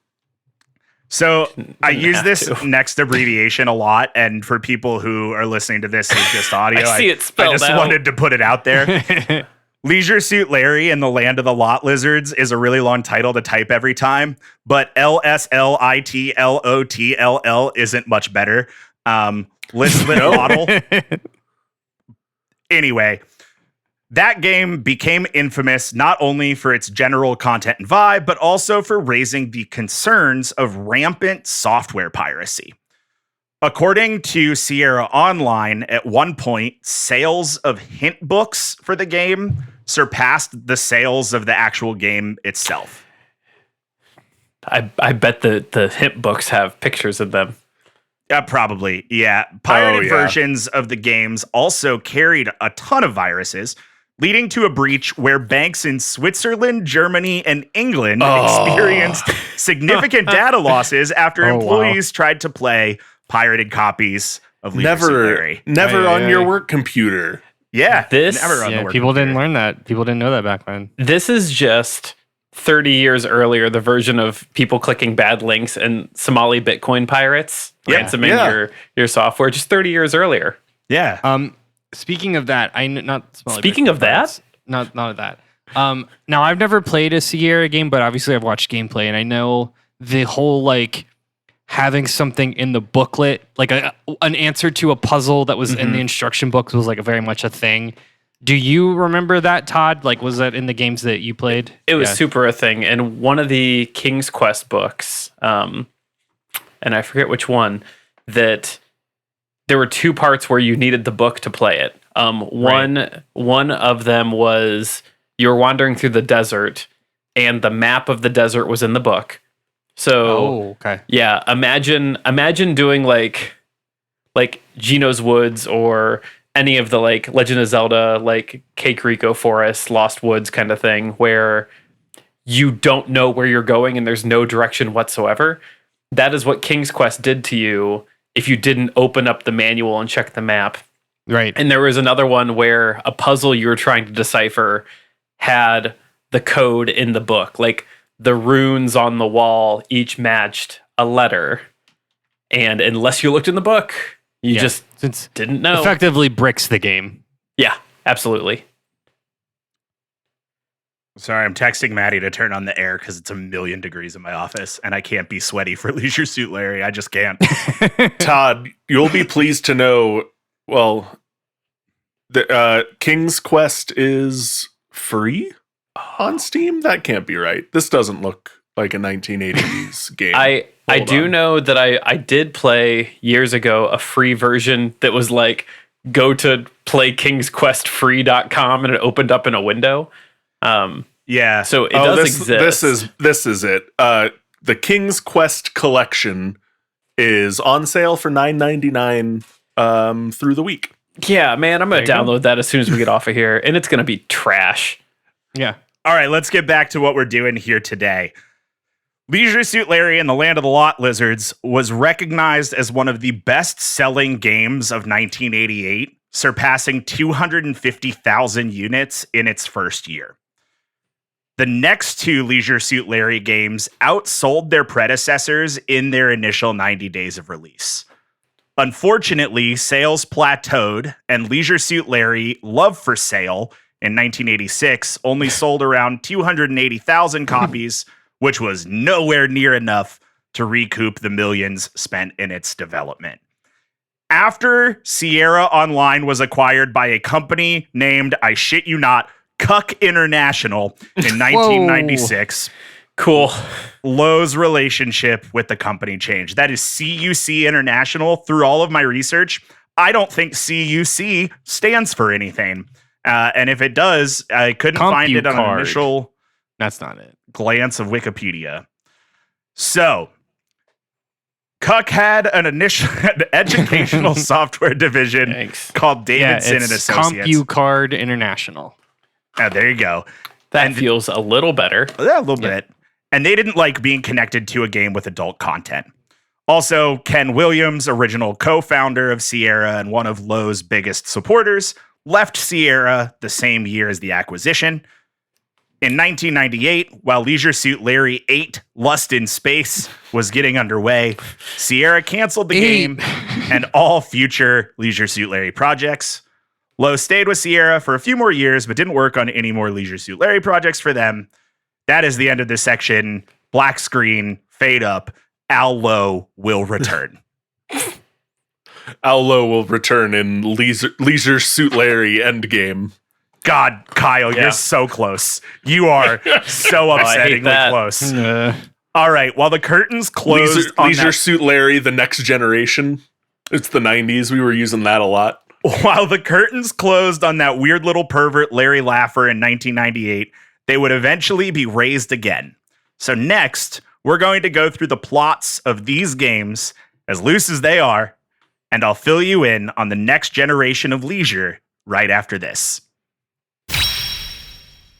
So I use this next abbreviation a lot, and for people who are listening to this as just audio, I see it spelled I just out. wanted to put it out there. Leisure Suit Larry and the Land of the Lot Lizards is a really long title to type every time, but LSLITLOTLL isn't much better. Lisbon model. Anyway, that game became infamous not only for its general content and vibe, but also for raising the concerns of rampant software piracy. According to Sierra Online, at one point, sales of hint books for the game surpassed the sales of the actual game itself. I bet the hint books have pictures of them. Probably, yeah. Pirated versions of the games also carried a ton of viruses, leading to a breach where banks in Switzerland, Germany, and England experienced significant data losses after employees tried to play pirated copies of Leisure Suit Larry. Never on your work computer. Yeah, never on the work people computer. didn't learn that. People didn't know that back then. This is just 30 years earlier, the version of people clicking bad links and Somali Bitcoin pirates ransoming your software just 30 years earlier. Yeah. Speaking of that, Speaking of that? Not of that. Now I've never played a Sierra game, but obviously I've watched gameplay, and I know the whole like having something in the booklet, like an answer to a puzzle that was in the instruction books, was like very much a thing. Do you remember that, Todd? Like, was that in the games that you played? It was super a thing. And one of the King's Quest books, and I forget which one, that there were two parts where you needed the book to play it. One of them was you were wandering through the desert, and the map of the desert was in the book. So, yeah, imagine doing like Geno's Woods or any of the like Legend of Zelda, like Cake Rico Forest, Lost Woods kind of thing, where you don't know where you're going and there's no direction whatsoever. That is what King's Quest did to you if you didn't open up the manual and check the map. Right. And there was another one where a puzzle you were trying to decipher had the code in the book. Like the runes on the wall each matched a letter. And unless you looked in the book, you just didn't know. Effectively bricks the game. Yeah, absolutely. Sorry, I'm texting Maddie to turn on the air because it's 1,000,000 degrees in my office, and I can't be sweaty for Leisure Suit Larry. I just can't. Todd, you'll be pleased to know, well, the King's Quest is free on Steam? That can't be right. This doesn't look like a 1980s game. I do know that I did play years ago a free version that was like, go to playkingsquestfree.com, and it opened up in a window. Yeah. So it does exist. This is it. The King's Quest collection is on sale for $9.99 through the week. Yeah, man, I'm going to download that as soon as we get off of here, and it's going to be trash. Yeah. All right, let's get back to what we're doing here today. Leisure Suit Larry and the Land of the Lot Lizards was recognized as one of the best-selling games of 1988, surpassing 250,000 units in its first year. The next two Leisure Suit Larry games outsold their predecessors in their initial 90 days of release. Unfortunately, sales plateaued, and Leisure Suit Larry Love for Sale in 1986 only sold around 280,000 copies, which was nowhere near enough to recoup the millions spent in its development. After Sierra Online was acquired by a company named, I shit you not, Cuck International in 1996, Cool. Lowe's relationship with the company changed. That is CUC International. Through all of my research, I don't think CUC stands for anything. And if it does, I couldn't find it on an initial That's not it. glance of Wikipedia. So, Cuck had an initial educational software division Thanks. called Davidson and it's Associates. CompuCard International. There you go. That feels a little better. Yeah, a little bit. And they didn't like being connected to a game with adult content. Also, Ken Williams, original co-founder of Sierra and one of Lowe's biggest supporters, left Sierra the same year as the acquisition. In 1998, while Leisure Suit Larry 8 Lust in Space was getting underway, Sierra canceled the game and all future Leisure Suit Larry projects. Lowe stayed with Sierra for a few more years, but didn't work on any more Leisure Suit Larry projects for them. That is the end of this section. Black screen, fade up. Al Lowe will return. Al Lowe will return in Leisure Suit Larry Endgame. God, Kyle, you're so close. You are so upsettingly that. close. All right, while the curtains closed on Leisure Suit Larry, the next generation. It's the 90s. We were using that a lot. While the curtains closed on that weird little pervert Larry Laffer in 1998, they would eventually be raised again. So next, we're going to go through the plots of these games, as loose as they are, and I'll fill you in on the next generation of Leisure right after this.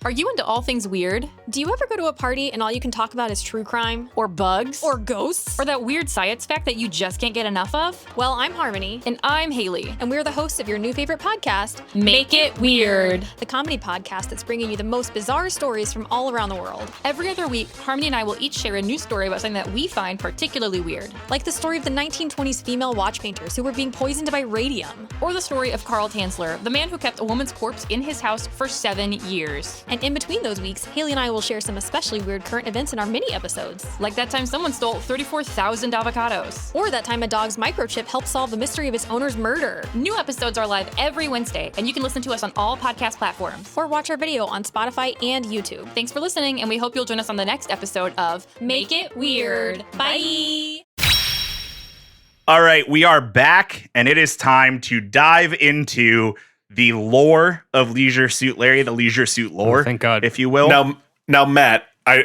Are you into all things weird? Do you ever go to a party and all you can talk about is true crime? Or bugs? Or ghosts? Or that weird science fact that you just can't get enough of? Well, I'm Harmony. And I'm Haley. And we're the hosts of your new favorite podcast, Make It Weird. The comedy podcast that's bringing you the most bizarre stories from all around the world. Every other week, Harmony and I will each share a new story about something that we find particularly weird. Like the story of the 1920s female watch painters who were being poisoned by radium. Or the story of Carl Tanzler, the man who kept a woman's corpse in his house for 7 years. And in between those weeks, Haley and I will share some especially weird current events in our mini episodes. Like that time someone stole 34,000 avocados. Or that time a dog's microchip helped solve the mystery of its owner's murder. New episodes are live every Wednesday, and you can listen to us on all podcast platforms. Or watch our video on Spotify and YouTube. Thanks for listening, and we hope you'll join us on the next episode of Make It Weird. Bye! All right, we are back, and it is time to dive into the lore of Leisure Suit Larry, the Leisure Suit lore, thank God. if you will. Now, Matt,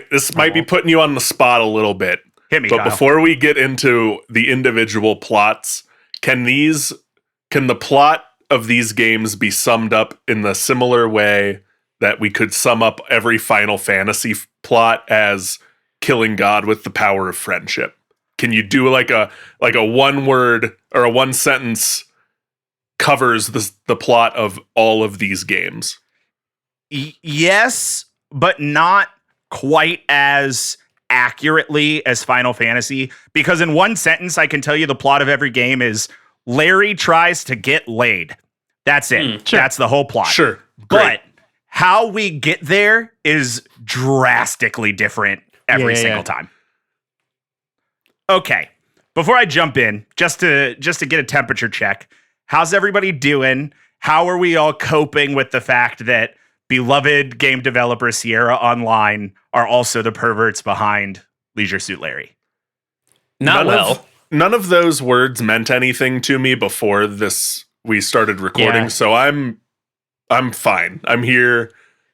this might be putting you on the spot a little bit. Hit me, But Kyle. before we get into the individual plots, can the plot of these games be summed up in the similar way that we could sum up every Final Fantasy plot as killing God with the power of friendship? Can you do like a one word or a one sentence covers the plot of all of these games? Yes, but not quite as accurately as Final Fantasy, because in one sentence I can tell you the plot of every game is Larry tries to get laid. That's it. Sure. That's the whole plot. Sure. But how we get there is drastically different every single time. Okay. Before I jump in, just to get a temperature check, how's everybody doing? How are we all coping with the fact that beloved game developer Sierra Online are also the perverts behind Leisure Suit Larry? None of those words meant anything to me before we started recording, so I'm fine. I'm here.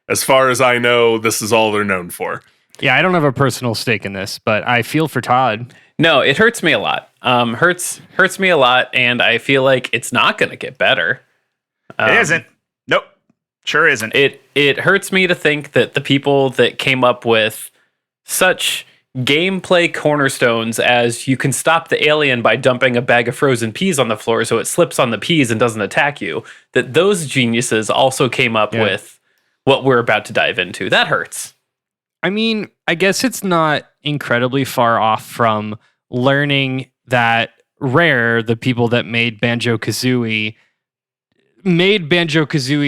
As far as I know, this is all they're known for. Yeah, I don't have a personal stake in this, but I feel for Todd. No, it hurts me a lot. Hurts me a lot, and I feel like it's not going to get better. It isn't. Nope. Sure isn't. It hurts me to think that the people that came up with such gameplay cornerstones as you can stop the alien by dumping a bag of frozen peas on the floor so it slips on the peas and doesn't attack you, that those geniuses also came up with what we're about to dive into. That hurts. I mean, I guess it's not incredibly far off from learning that Rare, the people that made Banjo-Kazooie,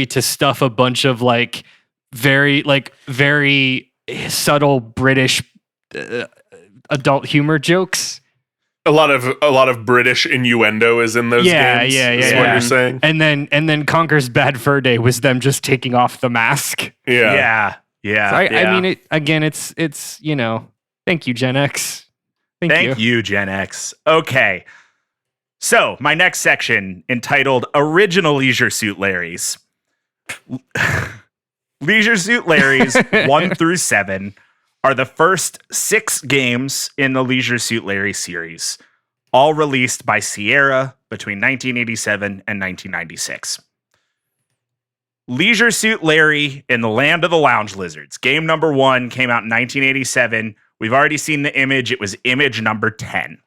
to stuff a bunch of very subtle British adult humor jokes. A lot of British innuendo is in those games. Is what you're saying. And then Conker's Bad Fur Day was them just taking off the mask. Yeah. So I mean, it's thank you, Gen X. Thank you, Gen X. Okay. So, my next section, entitled Original Leisure Suit Larrys. Leisure Suit Larrys 1 through 7 are the first 6 games in the Leisure Suit Larry series, all released by Sierra between 1987 and 1996. Leisure Suit Larry in the Land of the Lounge Lizards. Game number 1 came out in 1987. We've already seen the image. It was image number 10.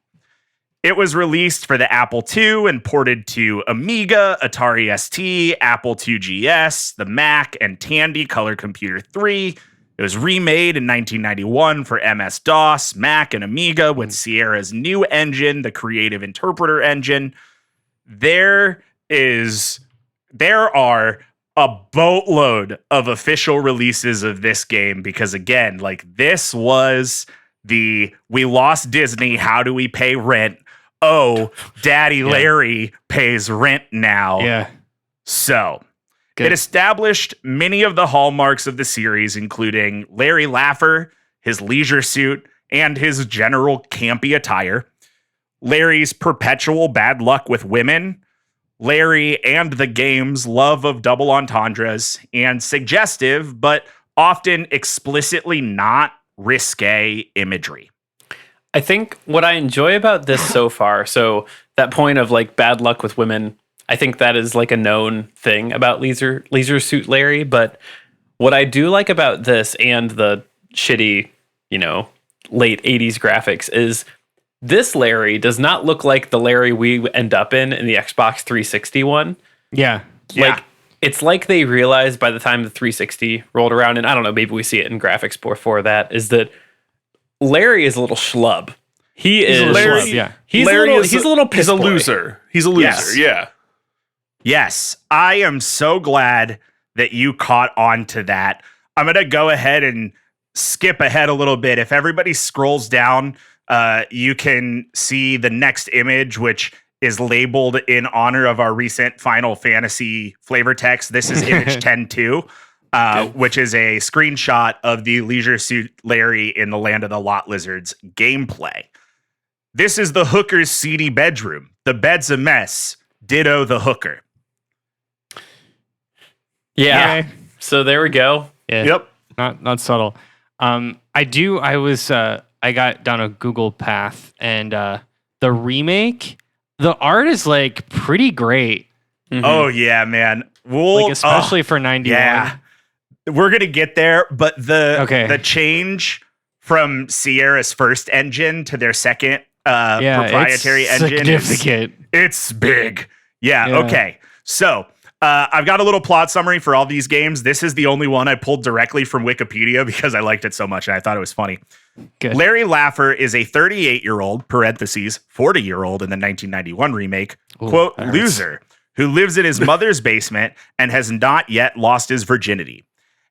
It was released for the Apple II and ported to Amiga, Atari ST, Apple IIgs, the Mac, and Tandy Color Computer 3. It was remade in 1991 for MS-DOS, Mac, and Amiga with Sierra's new engine, the Creative Interpreter engine. There are a boatload of official releases of this game because, again, this was we lost Disney, how do we pay rent? Oh, Daddy Larry pays rent now. Yeah. So, Good. It established many of the hallmarks of the series, including Larry Laffer, his leisure suit, and his general campy attire, Larry's perpetual bad luck with women, Larry and the game's love of double entendres, and suggestive, but often explicitly not risque imagery. I think what I enjoy about this so far, so that point of bad luck with women, I think that is a known thing about Leisure Suit Larry. But what I do like about this and the shitty, late 80s graphics is this Larry does not look like the Larry we end up in the Xbox 360 one. Yeah. It's like they realized by the time the 360 rolled around, and I don't know, maybe we see it in graphics before that, is that Larry is a little schlub. He's a little piss boy. Loser. He's a loser. Yes. Yeah. Yes, I am so glad that you caught on to that. I'm going to go ahead and skip ahead a little bit. If everybody scrolls down, you can see the next image, which is labeled in honor of our recent Final Fantasy flavor text. This is image 10-2. Which is a screenshot of the Leisure Suit Larry in the Land of the Lot Lizards gameplay. This is the hooker's seedy bedroom. The bed's a mess. Ditto the hooker. Yeah. Okay. So there we go. Yeah. Yep. Not subtle. I got down a Google path, and the remake, the art is pretty great. Mm-hmm. Oh yeah, man. Especially for 91. Yeah. We're going to get there, but the change from Sierra's first engine to their second proprietary engine it's big. Yeah, okay. So, I've got a little plot summary for all these games. This is the only one I pulled directly from Wikipedia because I liked it so much and I thought it was funny. Good. Larry Laffer is a 38-year-old, parentheses, 40-year-old in the 1991 remake, quote, loser, who lives in his mother's basement and has not yet lost his virginity.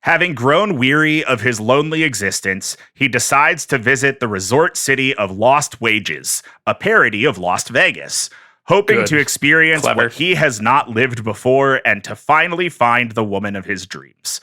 Having grown weary of his lonely existence, he decides to visit the resort city of Lost Wages, a parody of Las Vegas, hoping to experience what he has not lived before and to finally find the woman of his dreams.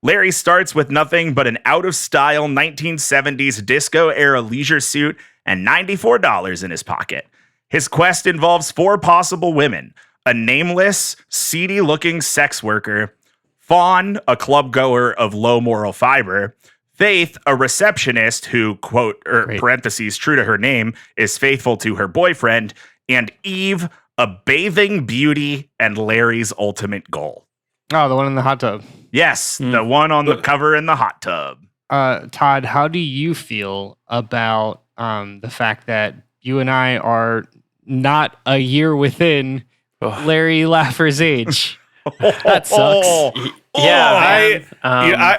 Larry starts with nothing but an out-of-style 1970s disco-era leisure suit and $94 in his pocket. His quest involves 4 possible women, a nameless, seedy-looking sex worker, Fawn, a club goer of low moral fiber, Faith, a receptionist who, quote, parentheses, true to her name, is faithful to her boyfriend, and Eve, a bathing beauty and Larry's ultimate goal. Oh, the one in the hot tub. Yes, the one on the cover in the hot tub. Todd, how do you feel about the fact that you and I are not a year within Larry Laffer's age? That sucks.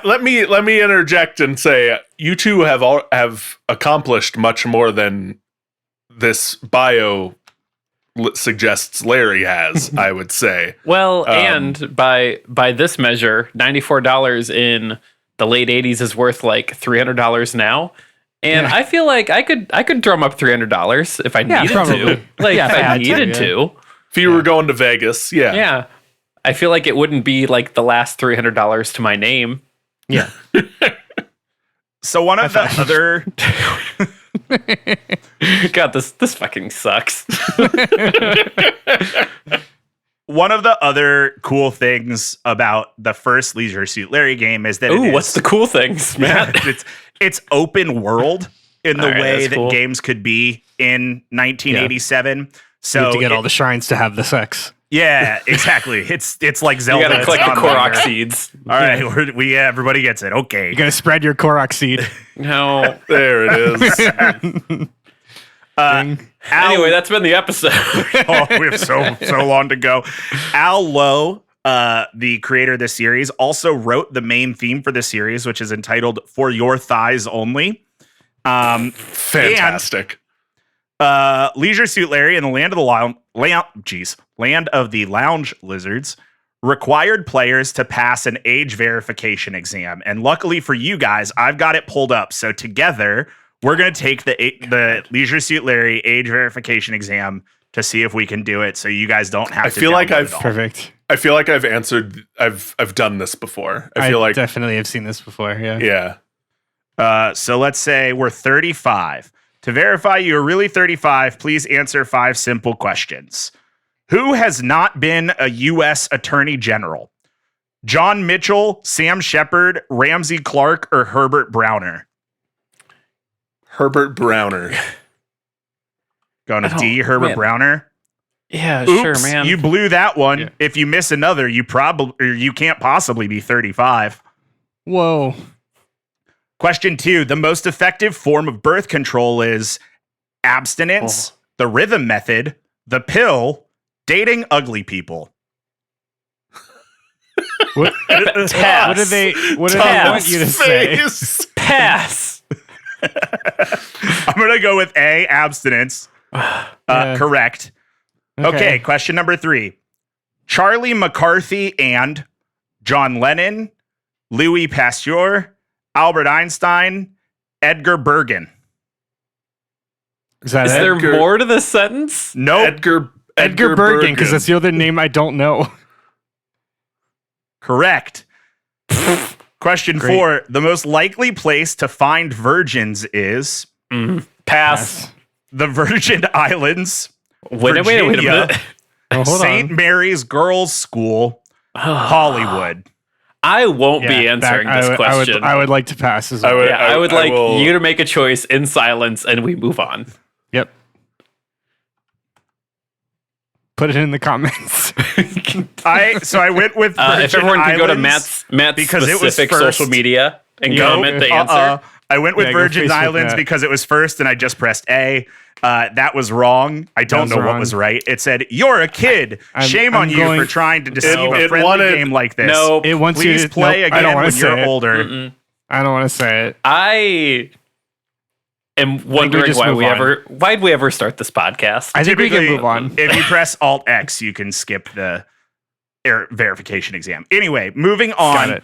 Let me interject and say you two have accomplished much more than this bio suggests Larry has, I would say. Well, and by this measure, $94 in the late 80s is worth like $300 now. And I feel like I could drum up $300 if I needed to. Like if I needed to. If you were going to Vegas, Yeah. I feel like it wouldn't be like the last $300 to my name. Yeah. So one of the other God, this fucking sucks. One of the other cool things about the first Leisure Suit Larry game is that what's the cool things, Matt? it's open world in the way that cool. games could be in 1987. So You have to get all the shrines to have the sex. yeah, exactly. It's like Zelda. You gotta collect the Korok seeds. All right, everybody gets it. Okay. You're gonna spread your Korok seed. No. there it is. Anyway, that's been the episode. Oh, we have so long to go. Al Lowe, the creator of this series, also wrote the main theme for the series, which is entitled "For Your Thighs Only." Fantastic. Leisure Suit Larry and the Land of the Lounge Lizards required players to pass an age verification exam, and luckily for you guys, I've got it pulled up. So together, we're gonna take the Leisure Suit Larry age verification exam to see if we can do it. So you guys don't have. I feel like I've Perfect. I feel like I've answered. I've done this before. I feel like definitely have seen this before. Yeah. yeah. So let's say we're 35. To verify you are really 35, please answer 5 simple questions. Who has not been a U.S. Attorney General? John Mitchell, Sam Shepard, Ramsey Clark, or Herbert Browner? Herbert Browner. Going to D, Herbert Browner. Yeah, Oops, sure, man. you blew that one. Yeah. If you miss another, you can't possibly be 35. Whoa. Question 2. The most effective form of birth control is abstinence, the rhythm method, the pill, dating ugly people. What do they want you to say? Pass. I'm going to go with A, abstinence. Correct. Okay, question number 3. Charlie McCarthy and John Lennon, Louis Pasteur, Albert Einstein, Edgar Bergen. Is that Is it? there more to this sentence? Nope. Edgar Bergen, because that's the other name I don't know. Correct. Question Great. 4. The most likely place to find virgins is Pass. the Virgin Islands, Wait a minute. Oh, hold St. on. Mary's Girls School, Hollywood. I won't be answering this question. I would like to pass as well. I would like you to make a choice in silence and we move on. Yep. Put it in the comments. I went with Virgin if everyone could go to Islands Matt's because it was specific first. social media and Nope. comment the answer. I went with Yeah, go Virgin Facebook Islands that. because it was first and I just pressed A. That was wrong. I don't was know what wrong. was right. It said, "You're a kid. Shame on I'm you going- for trying to deceive a It friendly wanted- game like this. Nope. It wants Please you to play nope, I again don't wanna when say you're it. older." I don't want to say it. I am wondering just move on. why'd we ever start this podcast? I think we can Typically, move on. If you press Alt X, you can skip the verification exam. Anyway, moving Got on it.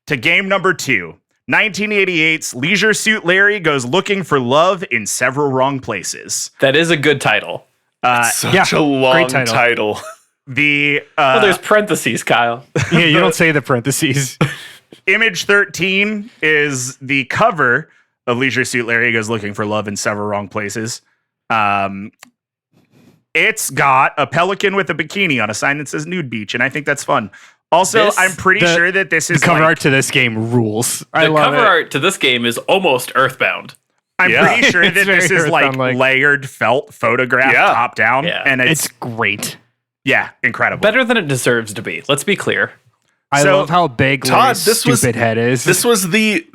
to game number 2. 1988's Leisure Suit Larry goes looking for love in several wrong places. That is a good title. Such a long great title. The Well, there's parentheses, Kyle. Yeah, you don't say the parentheses. image 13 is the cover of Leisure Suit Larry goes looking for love in several wrong places. It's got a pelican with a bikini on a sign that says nude beach, and I think that's fun. Also, I'm pretty sure that this is The cover like, art to this game rules. I The love cover it. art to this game is almost Earthbound. I'm Yeah. pretty sure It's that this very is like Earthbound-like. layered felt photograph Yeah. top down, Yeah. and It's it's great. yeah, incredible. Better than it deserves to be. Let's be clear. I So, love how big Todd, Larry's this was- stupid head is. This was the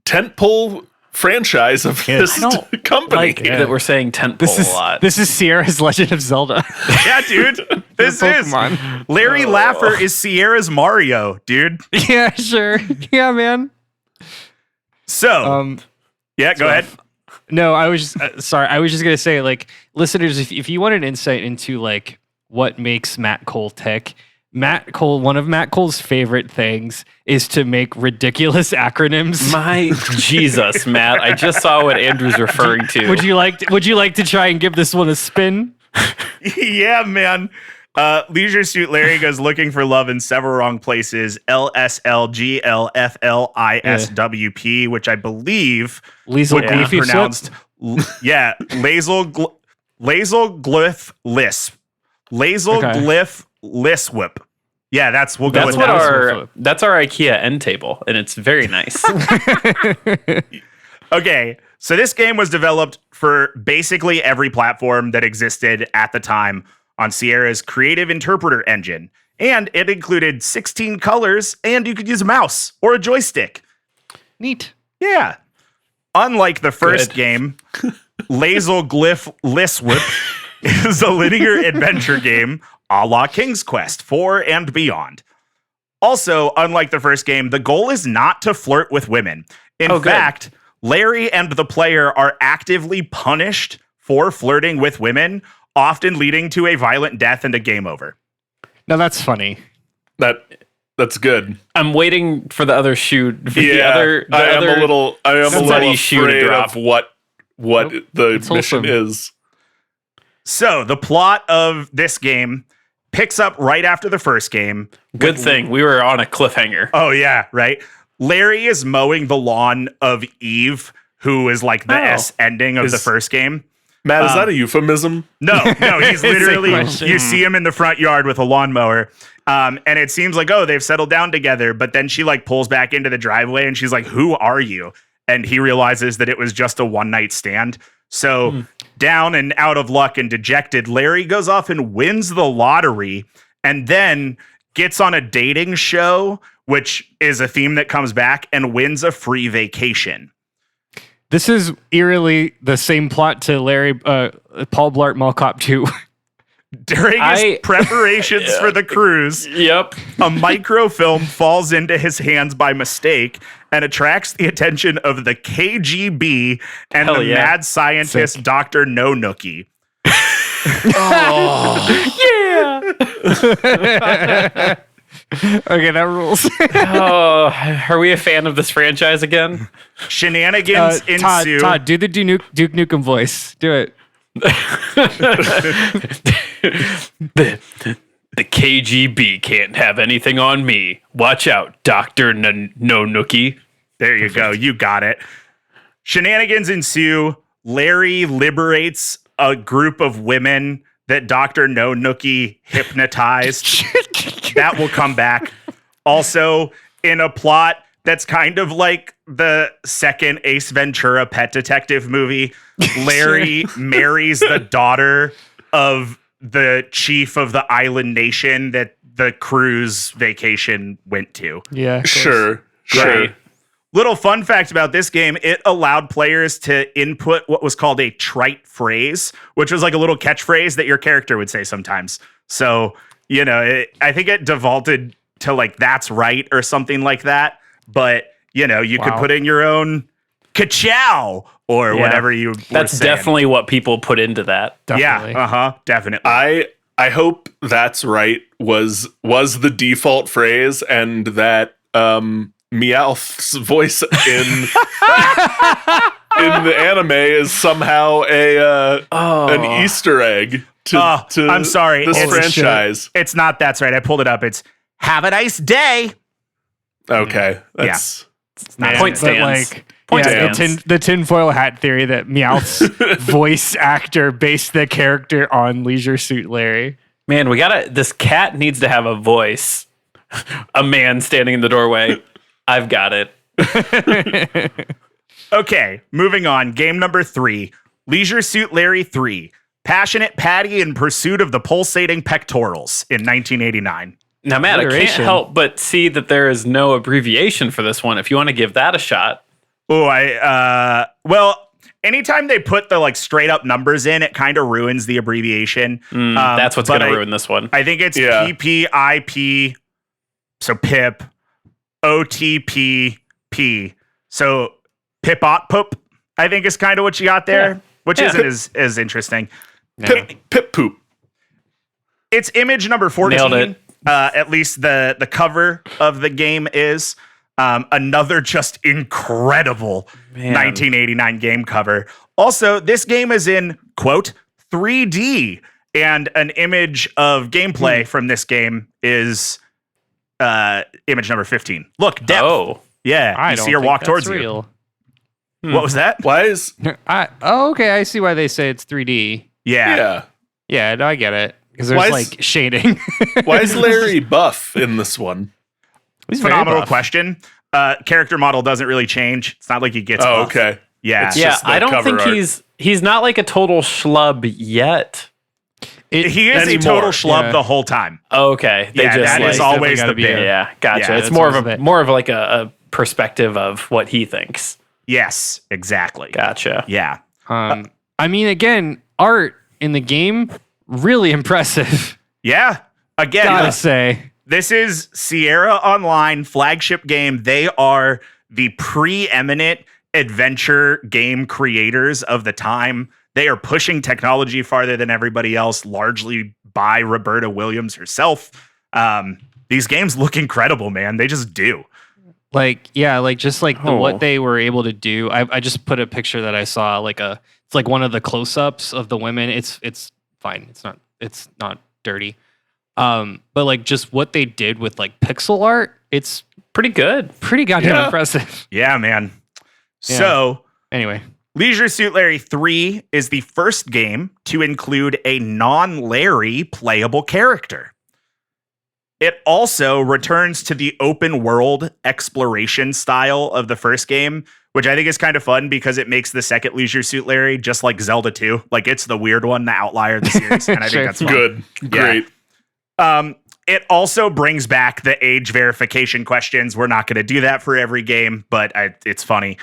tentpole franchise of this I don't company. like that we're saying tentpole a lot. This is Sierra's Legend of Zelda. Yeah, dude, this is Pokemon. Larry Laffer is Sierra's Mario, dude. Yeah, sure. Yeah, man. So yeah, go ahead. No, I was just, sorry. I was just gonna say, like, listeners, if you want an insight into like what makes Matt Cole tick, one of Matt Cole's favorite things is to make ridiculous acronyms. My Jesus, Matt! I just saw what Andrew's referring to. Would you like to try and give this one a spin? Yeah, man. Leisure Suit Larry goes looking for love in several wrong places. LSLGLFLISWP, which I believe would be pronounced. Yeah, Lazel glyph lisp. Lazel glyph liswip. Yeah, that's go with that. That's our IKEA end table, and it's very nice. Okay, so this game was developed for basically every platform that existed at the time on Sierra's creative interpreter engine, and it included 16 colors, and you could use a mouse or a joystick. Neat. Yeah. Unlike the first game, Lazel Glyph Liswip is a linear adventure game a la King's Quest 4 and beyond. Also, unlike the first game, the goal is not to flirt with women. In fact, Larry and the player are actively punished for flirting with women, often leading to a violent death and a game over. Now that's funny. That's good. I'm waiting for the other shoe. I am a little afraid of what the mission is. So the plot of this game picks up right after the first game. Good thing we were on a cliffhanger. Oh yeah, right. Larry is mowing the lawn of Eve, who is like the S ending of the first game. Matt, is that a euphemism? No, he's literally, you see him in the front yard with a lawnmower. And it seems like, they've settled down together. But then she like pulls back into the driveway and she's like, who are you? And he realizes that it was just a one night stand. So down and out of luck and dejected, Larry goes off and wins the lottery and then gets on a dating show, which is a theme that comes back, and wins a free vacation. This is eerily the same plot to Larry, Paul Blart Mall Cop 2. During his preparations for the cruise, a microfilm falls into his hands by mistake and attracts the attention of the KGB and mad scientist Dr. No Nookie. Okay, that rules. Are we a fan of this franchise again? Shenanigans ensue. Todd, do the Duke Nukem voice. Do it. The KGB can't have anything on me. Watch out, Dr. No Nookie. There you go. You got it. Shenanigans ensue. Larry liberates a group of women that Dr. No Nookie hypnotized. That will come back. Also, in a plot that's kind of like the second Ace Ventura Pet Detective movie, Larry marries the daughter of the chief of the island nation that the cruise vacation went to. Yeah. Sure. Little fun fact about this game, it allowed players to input what was called a trite phrase, which was like a little catchphrase that your character would say sometimes. So, I think it defaulted to like, that's right, or something like that. But, you could put in your own ka-chow or whatever you were That's saying. definitely what people put into that. Definitely. Yeah, definitely. I hope that's right was the default phrase, and that Meowth's voice in the anime is somehow an Easter egg to I'm sorry, this franchise. It's not that's right. I pulled it up. It's have a nice day. Okay, that's not point stands. But like, the tinfoil hat theory that Meowth's voice actor based the character on Leisure Suit Larry. Man, this cat needs to have a voice. A man standing in the doorway. I've got it. Okay, moving on. Game number 3, Leisure Suit Larry 3, Passionate Patty in Pursuit of the Pulsating Pectorals in 1989. Now, Matt, I can't help but see that there is no abbreviation for this one. If you want to give that a shot. Oh, well, anytime they put the like straight up numbers in, it kind of ruins the abbreviation. That's what's going to ruin this one. I think it's PPIP, so PIP, OTPP. So Pip-Ot-Poop, I think is kind of what you got there, Yeah. which Yeah. isn't as interesting. Pip poop. It's image number 14. Nailed it. At least the cover of the game is. Another just incredible Man. 1989 game cover. Also, this game is in, quote, 3D. And an image of gameplay from this game is image number 15. Look, depth. Oh. Yeah, I you don't see her think walk that's towards you. real. What was that? Why is Okay, I see why they say it's 3D. Yeah. yeah? Yeah, no, I get it because Why there's is- like shading. Why is Larry buff in this one? He's very Phenomenal buff. question. Character model doesn't really change. It's not like he gets Oh, buff. okay. Yeah. It's Yeah, just the I don't cover think art. he's not like a total schlub yet. He is Anymore. a total schlub Yeah. the whole time. Okay. They Yeah, just that like, is always gotta the be bit. a- yeah, gotcha. Yeah, it's that's more of always a it. more of like a perspective of what he thinks. Yes, exactly. Gotcha. Yeah. I mean, again, art in the game really impressive. Yeah. Again, Gotta say, this is Sierra Online flagship game. They are the preeminent adventure game creators of the time. They are pushing technology farther than everybody else, largely by Roberta Williams herself. These games look incredible, man. They just do. like, yeah, like just like Oh. what they were able to do. I just put a picture that I saw, it's like one of the close-ups of the women. It's fine. It's not dirty. But like just what they did with like pixel art, it's Pretty good. pretty goddamn Yeah. impressive. Yeah, man. Yeah. So, Anyway, Leisure Suit Larry 3 is the first game to include a non-Larry playable character. It also returns to the open world exploration style of the first game, which I think is kind of fun because it makes the second Leisure Suit Larry just like Zelda 2. Like it's the weird one, the outlier of the series. And I Sure. think that's fun. Good. Great. It also brings back the age verification questions. We're not going to do that for every game, but it's funny.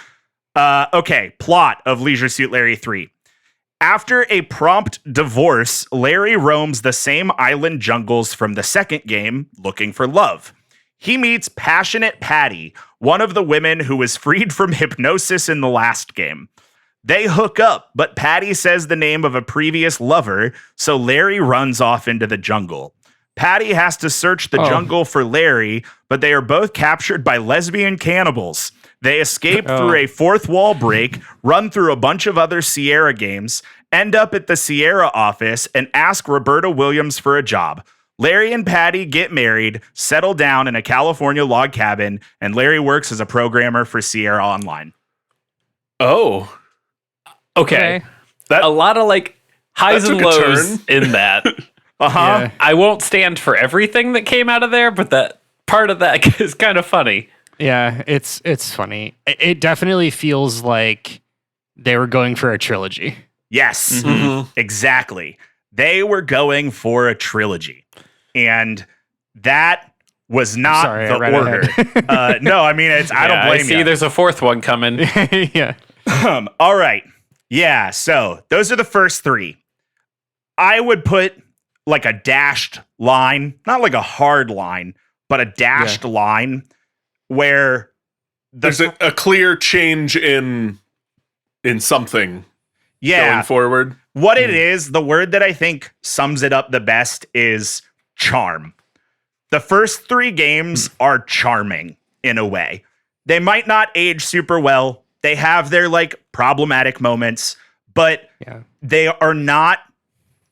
Okay, plot of Leisure Suit Larry 3. After a prompt divorce, Larry roams the same island jungles from the second game looking for love. He meets passionate Patty, one of the women who was freed from hypnosis in the last game. They hook up, but Patty says the name of a previous lover, so Larry runs off into the jungle. Patty has to search the jungle for Larry, but they are both captured by lesbian cannibals. They escape through a fourth wall break, run through a bunch of other Sierra games, end up at the Sierra office, and ask Roberta Williams for a job. Larry and Patty get married, settle down in a California log cabin, and Larry works as a programmer for Sierra Online. Oh, Okay. that A lot of like highs That and took a lows in that. Uh-huh. Yeah. I won't stand for everything that came out of there, but that part of that is kind of funny. yeah, it's funny. It definitely feels like they were going for a trilogy. Yes, Mhm. exactly. They were going for a trilogy. And that was not Sorry, I the read order. ahead. No, I mean, I don't Yeah, blame see you. there's a fourth one coming. Yeah. All right. Yeah, so those are the first three. I would put like a dashed line, not like a hard line, but a dashed line where There's a clear change in something going forward. What it is, the word that I think sums it up the best is charm. The first three games are charming in a way. They might not age super well. They have their like problematic moments, but Yeah. they are not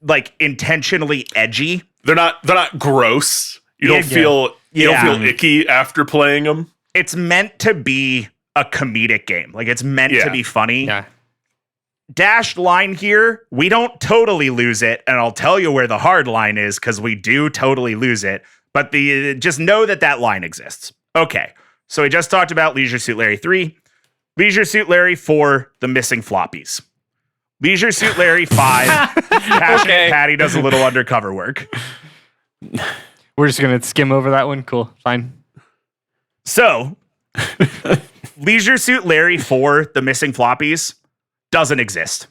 like intentionally edgy. They're not gross. You don't Yeah. feel you Yeah. don't feel icky after playing them. It's meant to be a comedic game. Like it's meant to Yeah. be funny. Yeah. Dashed line here, we don't totally lose it, and I'll tell you where the hard line is because we do totally lose it. But just know that line exists. Okay, so we just talked about Leisure Suit Larry 3, Leisure Suit Larry 4, the missing floppies, Leisure Suit Larry 5, Passionate Okay. Patty does a little undercover work. We're just gonna skim over that one. Cool. Fine. So, Leisure Suit Larry 4, the missing floppies, doesn't exist.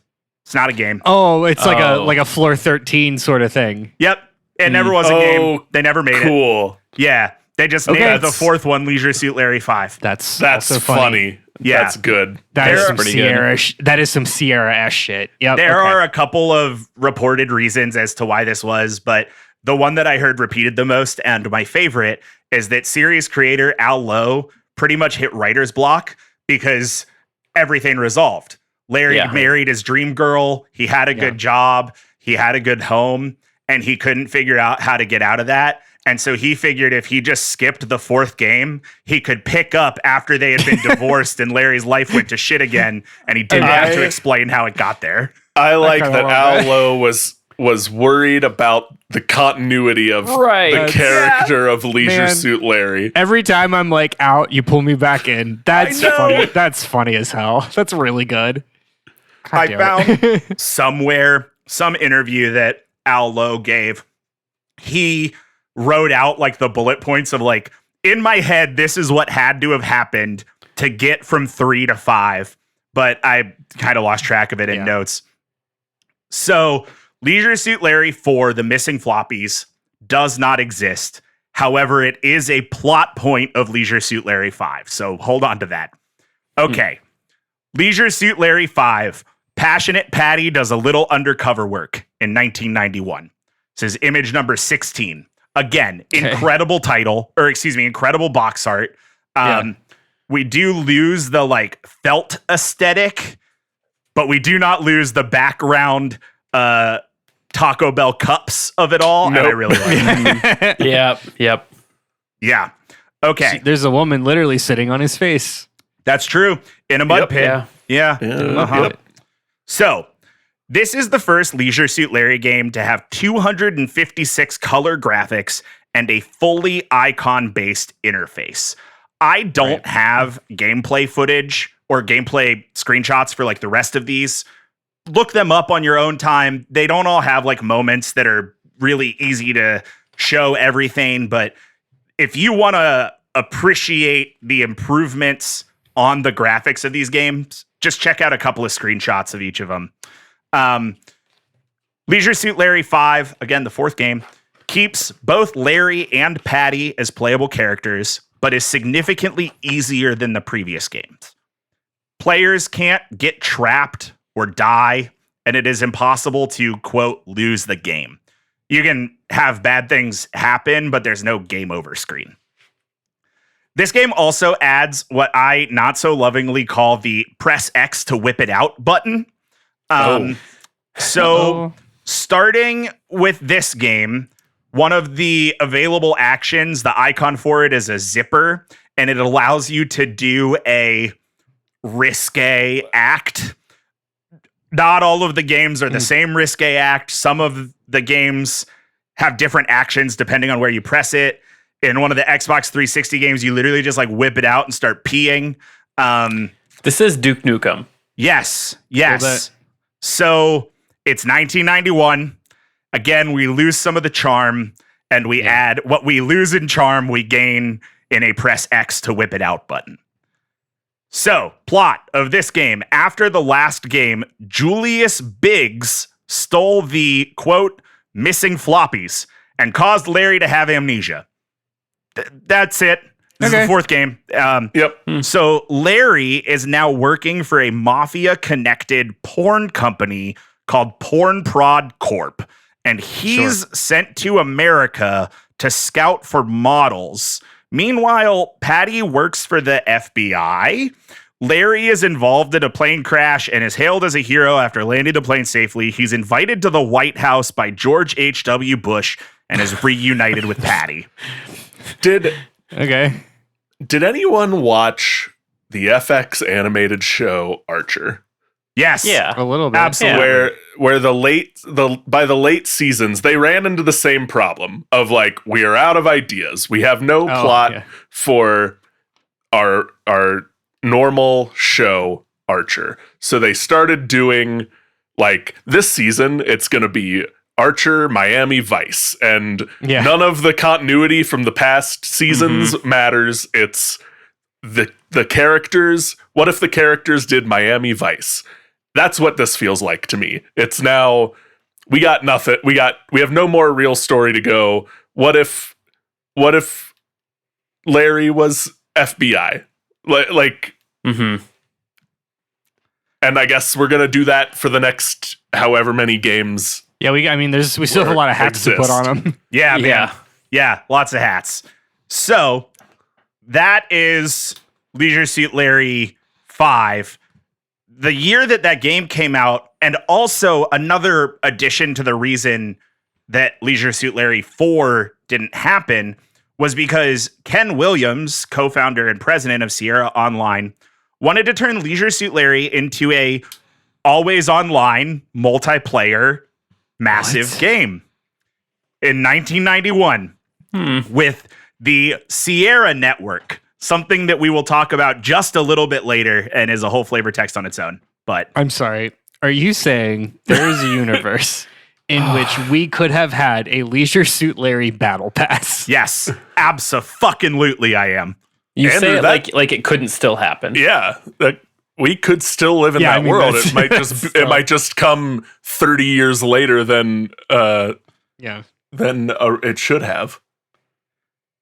It's not a game. Oh, it's like Oh. a floor 13 sort of thing. Yep. It never was a Oh, game. They never made it. Cool. Yeah. They just Okay. named the fourth one Leisure Suit Larry 5. That's That's also funny. Yeah. That's good. That is They're some pretty Sierra. That is some Sierra-esque shit. Yep. There okay. are a couple of reported reasons as to why this was, but the one that I heard repeated the most and my favorite is that series creator Al Lowe pretty much hit writer's block because everything resolved. Larry married his dream girl. He had a good job. He had a good home, and he couldn't figure out how to get out of that. And so he figured if he just skipped the fourth game, he could pick up after they had been divorced and Larry's life went to shit again, and he didn't have to explain how it got there. I like kinda that love Al that. Lowe was worried about the continuity of the character of Leisure Man. Suit Larry. Every time I'm like out, you pull me back in. That's I know. funny. That's funny as hell. That's really good. God I damn it. found somewhere some interview that Al Lowe gave. He wrote out like the bullet points of like, in my head, this is what had to have happened to get from 3 to 5, but I kind of lost track of it in notes. So Leisure Suit Larry 4, The Missing Floppies, does not exist. However, it is a plot point of Leisure Suit Larry 5. So hold on to that. Okay. Leisure Suit Larry 5, Passionate Patty does a little undercover work in 1991. This is image number 16. Again, incredible title, or excuse me, incredible box art. We do lose the like felt aesthetic, but we do not lose the background Taco Bell cups of it all. And I really like that. Yep. Yeah. Okay. There's a woman literally sitting on his face. That's true. In a mud pit. Yeah. Yeah. So, this is the first Leisure Suit Larry game to have 256 color graphics and a fully icon-based interface. I don't have gameplay footage or gameplay screenshots for like the rest of these. Look them up on your own time. They don't all have like moments that are really easy to show everything, but if you want to appreciate the improvements on the graphics of these games, just check out a couple of screenshots of each of them. Leisure Suit Larry 5, again, the fourth game, keeps both Larry and Patty as playable characters, but is significantly easier than the previous games. Players can't get trapped or die, and it is impossible to, quote, lose the game. You can have bad things happen, but there's no game over screen. This game also adds what I not so lovingly call the press X to whip it out button. So starting with this game, one of the available actions, the icon for it is a zipper, and it allows you to do a risque act. Not all of the games are the same risque act. Some of the games have different actions depending on where you press it. In one of the Xbox 360 games, you literally just like whip it out and start peeing. This is Duke Nukem. Yes. So it's 1991. Again, we lose some of the charm, and we add what we lose in charm, we gain in a press X to whip it out button. So, plot of this game. After the last game, Julius Biggs stole the, quote, missing floppies and caused Larry to have amnesia. That's it. This is the fourth game. So Larry is now working for a mafia-connected porn company called Porn Prod Corp. And he's sent to America to scout for models. Meanwhile, Patty works for the FBI. Larry is involved in a plane crash and is hailed as a hero after landing the plane safely. He's invited to the White House by George H.W. Bush and is reunited with Patty. Did Anyone watch the FX animated show Archer? Yes. Yeah. A little bit. Absolutely. Where by the late seasons they ran into the same problem of like, we are out of ideas. We have no plot for our normal show Archer. So they started doing like this season it's going to be Archer, Miami Vice, and none of the continuity from the past seasons matters. It's the characters. What if the characters did Miami Vice? That's what this feels like to me. It's now we got nothing. We have no more real story to go. What if Larry was FBI? And I guess we're gonna do that for the next however many games. Yeah, we still have a lot of hats to put on them. Yeah, man. Yeah, lots of hats. So that is Leisure Suit Larry 5. The year that game came out, and also another addition to the reason that Leisure Suit Larry 4 didn't happen was because Ken Williams, co-founder and president of Sierra Online, wanted to turn Leisure Suit Larry into a always online multiplayer massive game in 1991 with the Sierra Network, something that we will talk about just a little bit later and is a whole flavor text on its own. But I'm sorry. Are you saying there is a universe in which we could have had a Leisure Suit Larry battle pass? yes, abso-fucking-lutely I am. You Andrew, say it that- like it couldn't still happen. Yeah, we could still live in Yeah, I that mean, world. that's- It might it might just come 30 years later than Yeah. it should have.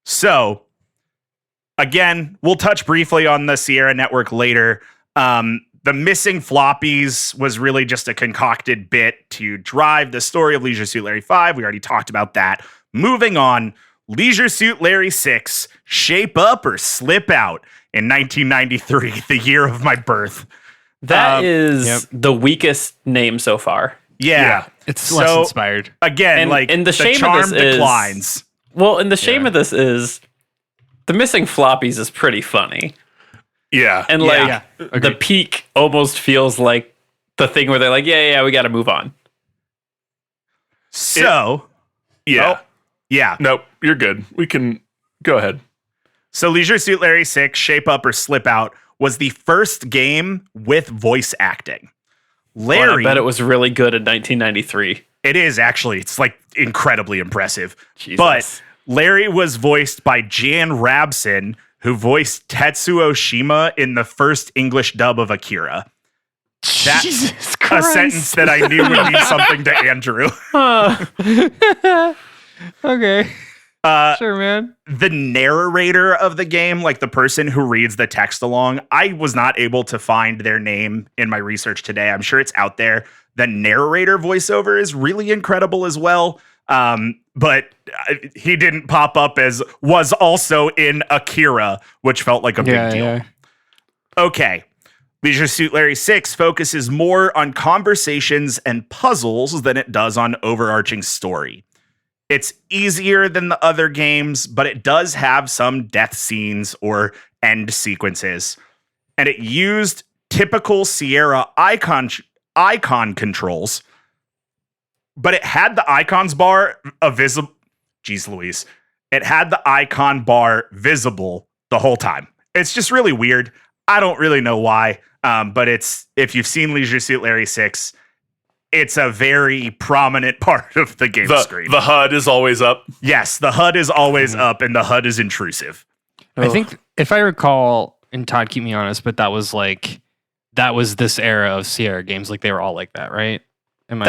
So, again, we'll touch briefly on the Sierra Network later. The missing floppies was really just a concocted bit to drive the story of Leisure Suit Larry 5. We already talked about that. Moving on, Leisure Suit Larry 6, Shape Up or Slip Out in 1993, the year of my birth. That is Yep. the weakest name so far. Yeah. It's So, less inspired. Again, And the shame of charm this is- declines. Well, and the shame of this is the missing floppies is pretty funny. Yeah. And Yeah. the Agreed. peak almost feels like the thing where they're like, yeah, we got to move on. So, yeah. yeah. Nope, you're good. We can go ahead. So Leisure Suit Larry 6, Shape Up or Slip Out was the first game with voice acting. Larry, I bet it was really good in 1993. it is actually, it's like incredibly impressive. Jesus. But Larry was voiced by Jan Rabson, who voiced Tetsuo Shima in the first English dub of Akira. That's Jesus a Christ. sentence that I knew would mean something to Andrew. Okay. Sure, man. The narrator of the game, like the person who reads the text along, I was not able to find their name in my research today. I'm sure it's out there. The narrator voiceover is really incredible as well. But he didn't pop up as was also in Akira, which felt like a big deal. Yeah. Okay. Leisure Suit Larry 6 focuses more on conversations and puzzles than it does on overarching story. It's easier than the other games, but it does have some death scenes or end sequences. And it used typical Sierra icon controls, but it had the icons bar visible. Jeez Louise. It had the icon bar visible the whole time. It's just really weird. I don't really know why. But if you've seen Leisure Suit Larry 6, it's a very prominent part of the game screen. The HUD is always up. Yes, the HUD is always up and the HUD is intrusive. I think if I recall, and Todd, keep me honest, but that was this era of Sierra games. Like they were all like that, right? Am I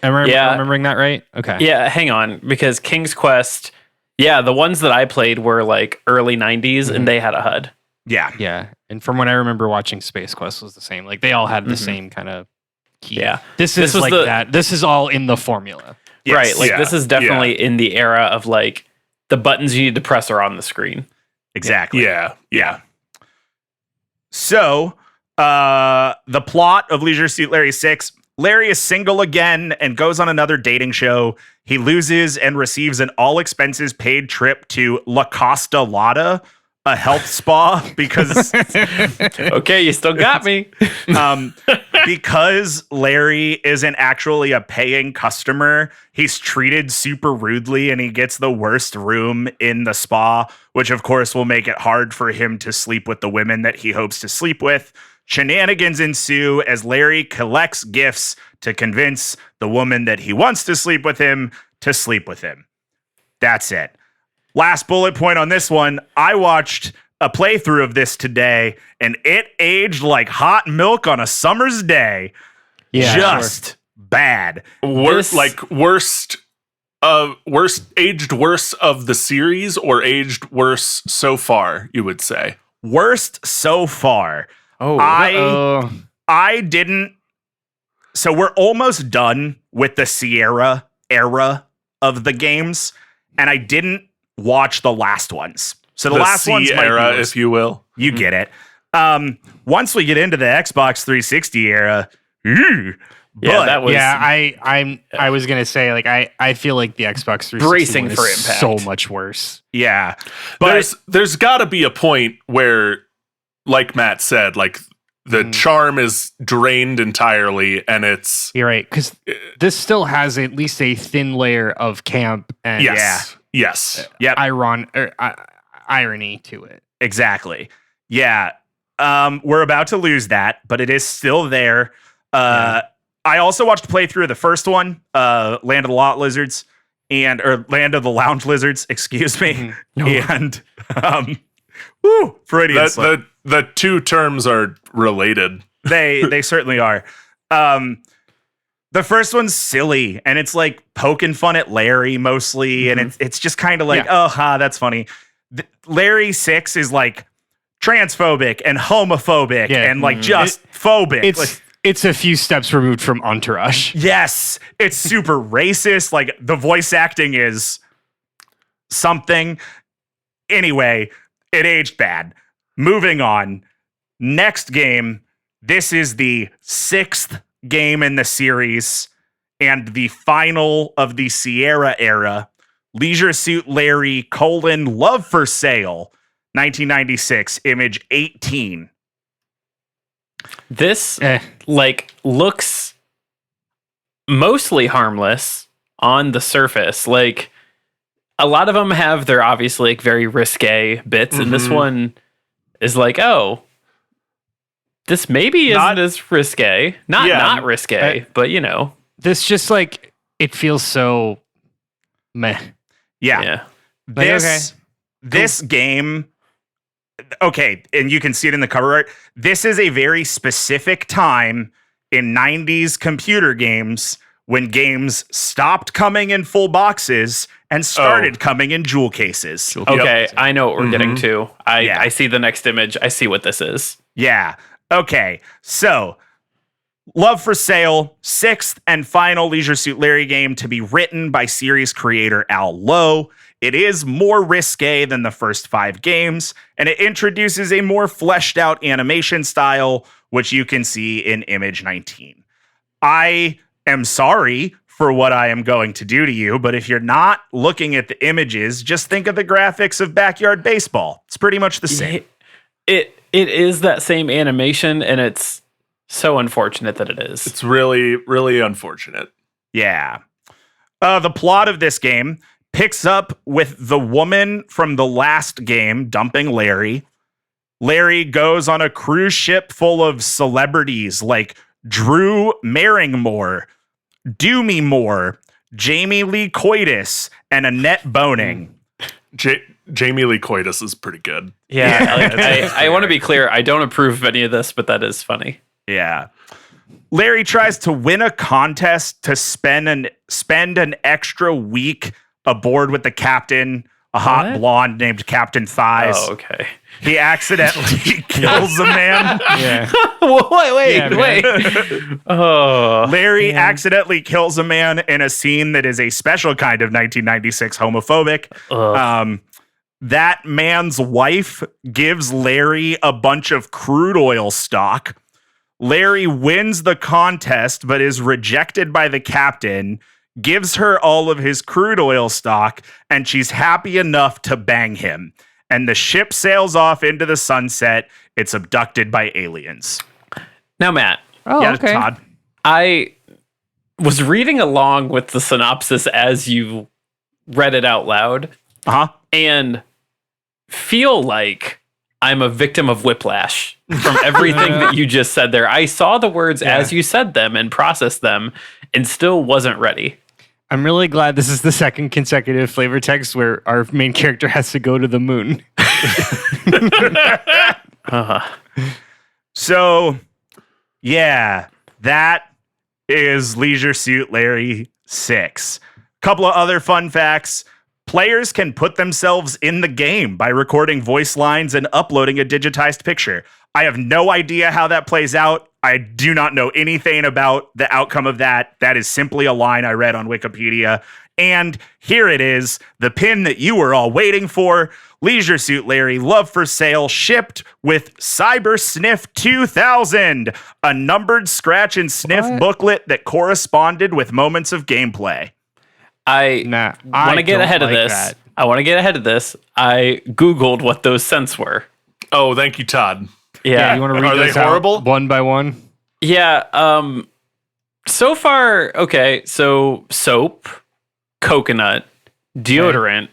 remembering that right? Okay. Yeah, hang on, because King's Quest, the ones that I played were like early 90s and they had a HUD. Yeah. Yeah. And from what I remember watching Space Quest was the same. Like they all had the same kind of key. Yeah. This was like the- that. This is all in the formula. Yes. Right, like Yeah, this is definitely in the era of like the buttons you need to press are on the screen. Exactly. Yeah. So, the plot of Leisure Suit Larry 6, Larry is single again and goes on another dating show. He loses and receives an all expenses paid trip to La Costa Lada, a health spa, because Okay, you still got me. because Larry isn't actually a paying customer, he's treated super rudely and he gets the worst room in the spa, which of course will make it hard for him to sleep with the women that he hopes to sleep with. Shenanigans ensue as Larry collects gifts to convince the woman that he wants to sleep with him to sleep with him. That's it. Last bullet point on this one. I watched a playthrough of this today, and it aged like hot milk on a summer's day. Yeah. Just bad. Worst This- aged worse of the series or aged worse so far, you would say. Worst so far. Oh, I Oh. I didn't. So we're almost done with the Sierra era of the games, and I didn't watch the last ones. So the last ones might be era, worse. if you will. You get it. Once we get into the Xbox 360 era, that was I was gonna say, like, I feel like the Xbox 360 Bracing one for is impact. so much worse. yeah. But There's got to be a point where, like Matt said, like the charm is drained entirely, and it's You're right, because this still has at least a thin layer of camp and yes. yep, irony to it. exactly. Yeah. We're about to lose that, but it is still there. I also watched a playthrough of the first one, Land of the Lizards, or Land of the Lounge Lizards, excuse me. And Freudian slip. The two terms are related. They certainly are. The first one's silly, and it's like poking fun at Larry mostly, and it's just kind of like, that's funny. Larry 6 is like transphobic and homophobic and like just phobic. It's a few steps removed from Entourage. Yes, it's super racist. Like the voice acting is something. Anyway, it aged bad. Moving on. Next game. This is the 6th game in the series and the final of the Sierra era. Leisure Suit Larry: Love for Sale, 1996, image 18. This looks mostly harmless on the surface. Like a lot of them have their obviously like very risque bits, and this one is like, oh, this maybe isn't as risque. Not risque, but you know, this just like it feels so meh. Yeah. Like, This game. Okay, and you can see it in the cover art. This is a very specific time in 90s computer games when games stopped coming in full boxes and started coming in jewel cases. Okay, I know what we're getting to. I see the next image. I see what this is. Yeah. Okay, so Love for Sale, 6th and final Leisure Suit Larry game to be written by series creator Al Lowe. It is more risque than the first 5 games, and it introduces a more fleshed out animation style, which you can see in image 19. I am sorry for what I am going to do to you, but if you're not looking at the images, just think of the graphics of Backyard Baseball. It's pretty much the same. It is that same animation, and it's so unfortunate that it is. It's really, really unfortunate. Yeah. The plot of this game picks up with the woman from the last game dumping Larry. Larry goes on a cruise ship full of celebrities like Drew Marringmore, Doomy Moore, Jamie Lee Coitus, and Annette Boning. Jamie Lee Coitus is pretty good. Yeah, I want to be clear. I don't approve of any of this, but that is funny. Yeah. Larry tries to win a contest to spend an extra week aboard with the captain, a hot blonde named Captain Thighs. Oh, okay. He accidentally kills a man. Yeah. wait. Oh, Larry accidentally kills a man in a scene that is a special kind of 1996 homophobic. That man's wife gives Larry a bunch of crude oil stock. Larry wins the contest, but is rejected by the captain, gives her all of his crude oil stock, and she's happy enough to bang him. And the ship sails off into the sunset. It's abducted by aliens. Now, Matt. Oh, Yeah, okay. Todd. I was reading along with the synopsis as you read it out loud. And feel like I'm a victim of whiplash from everything that you just said there. I saw the words as you said them and processed them and still wasn't ready. I'm really glad this is the second consecutive flavor text where our main character has to go to the moon. So, yeah, that is Leisure Suit Larry 6. Couple of other fun facts. Players can put themselves in the game by recording voice lines and uploading a digitized picture. I have no idea how that plays out. I do not know anything about the outcome of that. That is simply a line I read on Wikipedia. And here it is, the pin that you were all waiting for. Leisure Suit Larry, Love for Sale, shipped with Cyber Sniff 2000, a numbered scratch and sniff booklet that corresponded with moments of gameplay. I want to get ahead of this. I want to get ahead of this. I Googled what those scents were. Oh, thank you, Todd. Yeah. You want to read Are they this out horrible? one by one? Yeah. So far, okay. So soap, coconut, deodorant,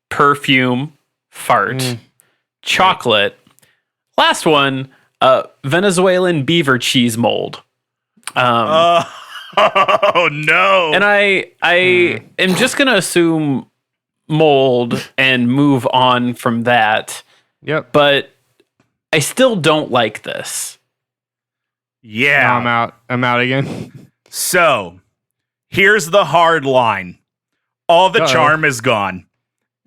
perfume, fart, chocolate. Last one, Venezuelan beaver cheese mold. Oh no. And I am just gonna assume mold and move on from that. Yep. But I still don't like this. Yeah. No, I'm out again. So, here's the hard line. All the charm is gone.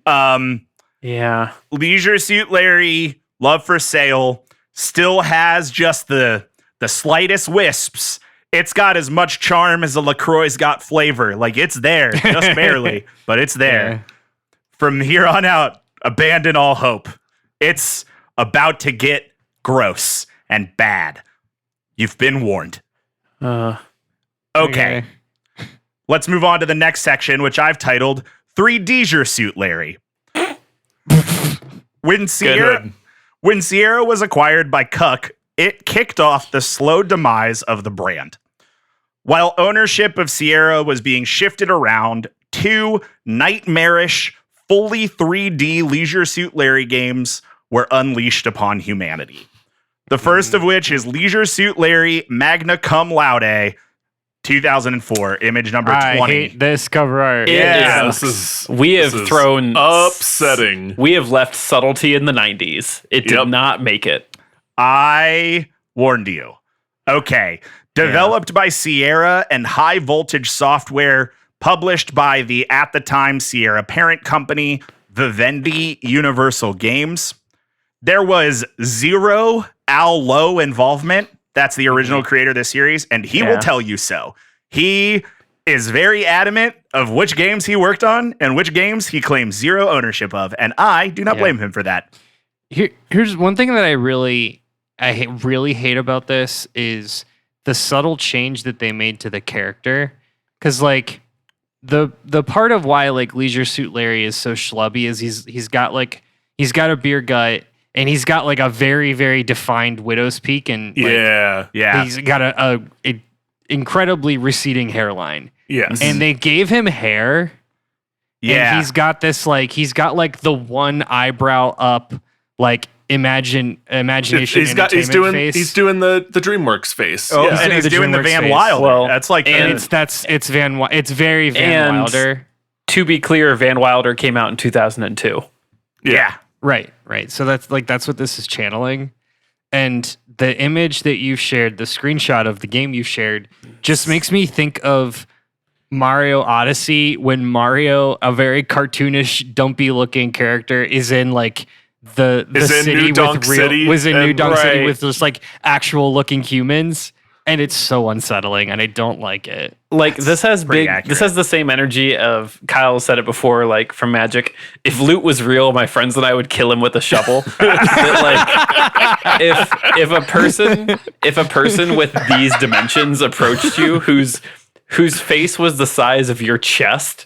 Yeah. Leisure Suit Larry, Love for Sale, still has just the slightest wisps. It's got as much charm as a LaCroix's got flavor. Like, it's there, just barely, but it's there. Yeah. From here on out, abandon all hope. It's about to get gross and bad. You've been warned. Okay. Let's move on to the next section, which I've titled 3D'sure Suit Larry. When Sierra was acquired by Cuck, it kicked off the slow demise of the brand. While ownership of Sierra was being shifted around, 2 nightmarish, fully 3D Leisure Suit Larry games were unleashed upon humanity. The first of which is Leisure Suit Larry Magna Cum Laude, 2004, image number 20. I hate this cover art. Yeah. We have thrown upsetting. We have left subtlety in the 90s. It did not make it. I warned you. Okay. Developed by Sierra and High Voltage Software, published by the, at the time, Sierra parent company, Vivendi Universal Games. There was 0 Al Lowe involvement. That's the original creator of this series, and he will tell you so. He is very adamant of which games he worked on and which games he claims 0 ownership of, and I do not blame him for that. Here's one thing that I really hate about this is the subtle change that they made to the character. Because like the part of why like Leisure Suit Larry is so schlubby is he's got a beer gut. And he's got like a very, very defined widow's peak, and he's got a incredibly receding hairline. Yes, and they gave him hair. Yeah, and he's got the one eyebrow up, like imagination. He's doing the DreamWorks face. Oh, yeah. And he's doing the Van Wilder. Well, it's very Van Wilder. To be clear, Van Wilder came out in 2002. Yeah. Right. So that's what this is channeling. And the image that you shared, the screenshot of the game you shared, just makes me think of Mario Odyssey when Mario, a very cartoonish, dumpy looking character, is in like the city New Donk City with just like actual looking humans. And it's so unsettling, and I don't like it. Like this has the same energy of, Kyle said it before, like from Magic. If loot was real, my friends and I would kill him with a shovel. Like if a person with these dimensions approached you, whose face was the size of your chest,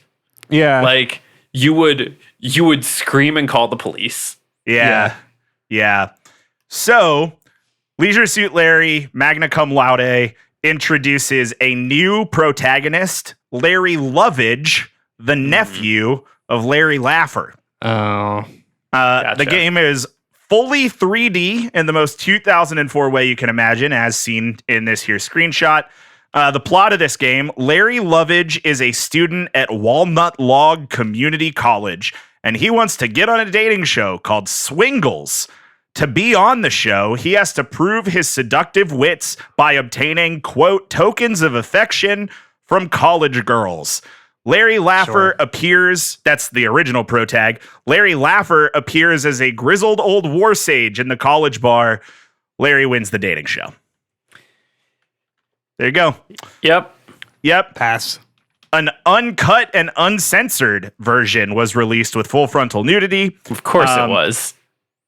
like you would scream and call the police. Yeah. So, Leisure Suit Larry, Magna Cum Laude, introduces a new protagonist, Larry Lovage, the nephew of Larry Laffer. Oh. Gotcha. The game is fully 3D in the most 2004 way you can imagine, as seen in this here screenshot. The plot of this game, Larry Lovage is a student at Walnut Log Community College, and he wants to get on a dating show called Swingles. To be on the show, he has to prove his seductive wits by obtaining, quote, tokens of affection from college girls. Larry Laffer Sure. appears, that's the original pro tag. Larry Laffer appears as a grizzled old war sage in the college bar. Larry wins the dating show. There you go. Yep. Pass. An uncut and uncensored version was released with full frontal nudity. Of course it was.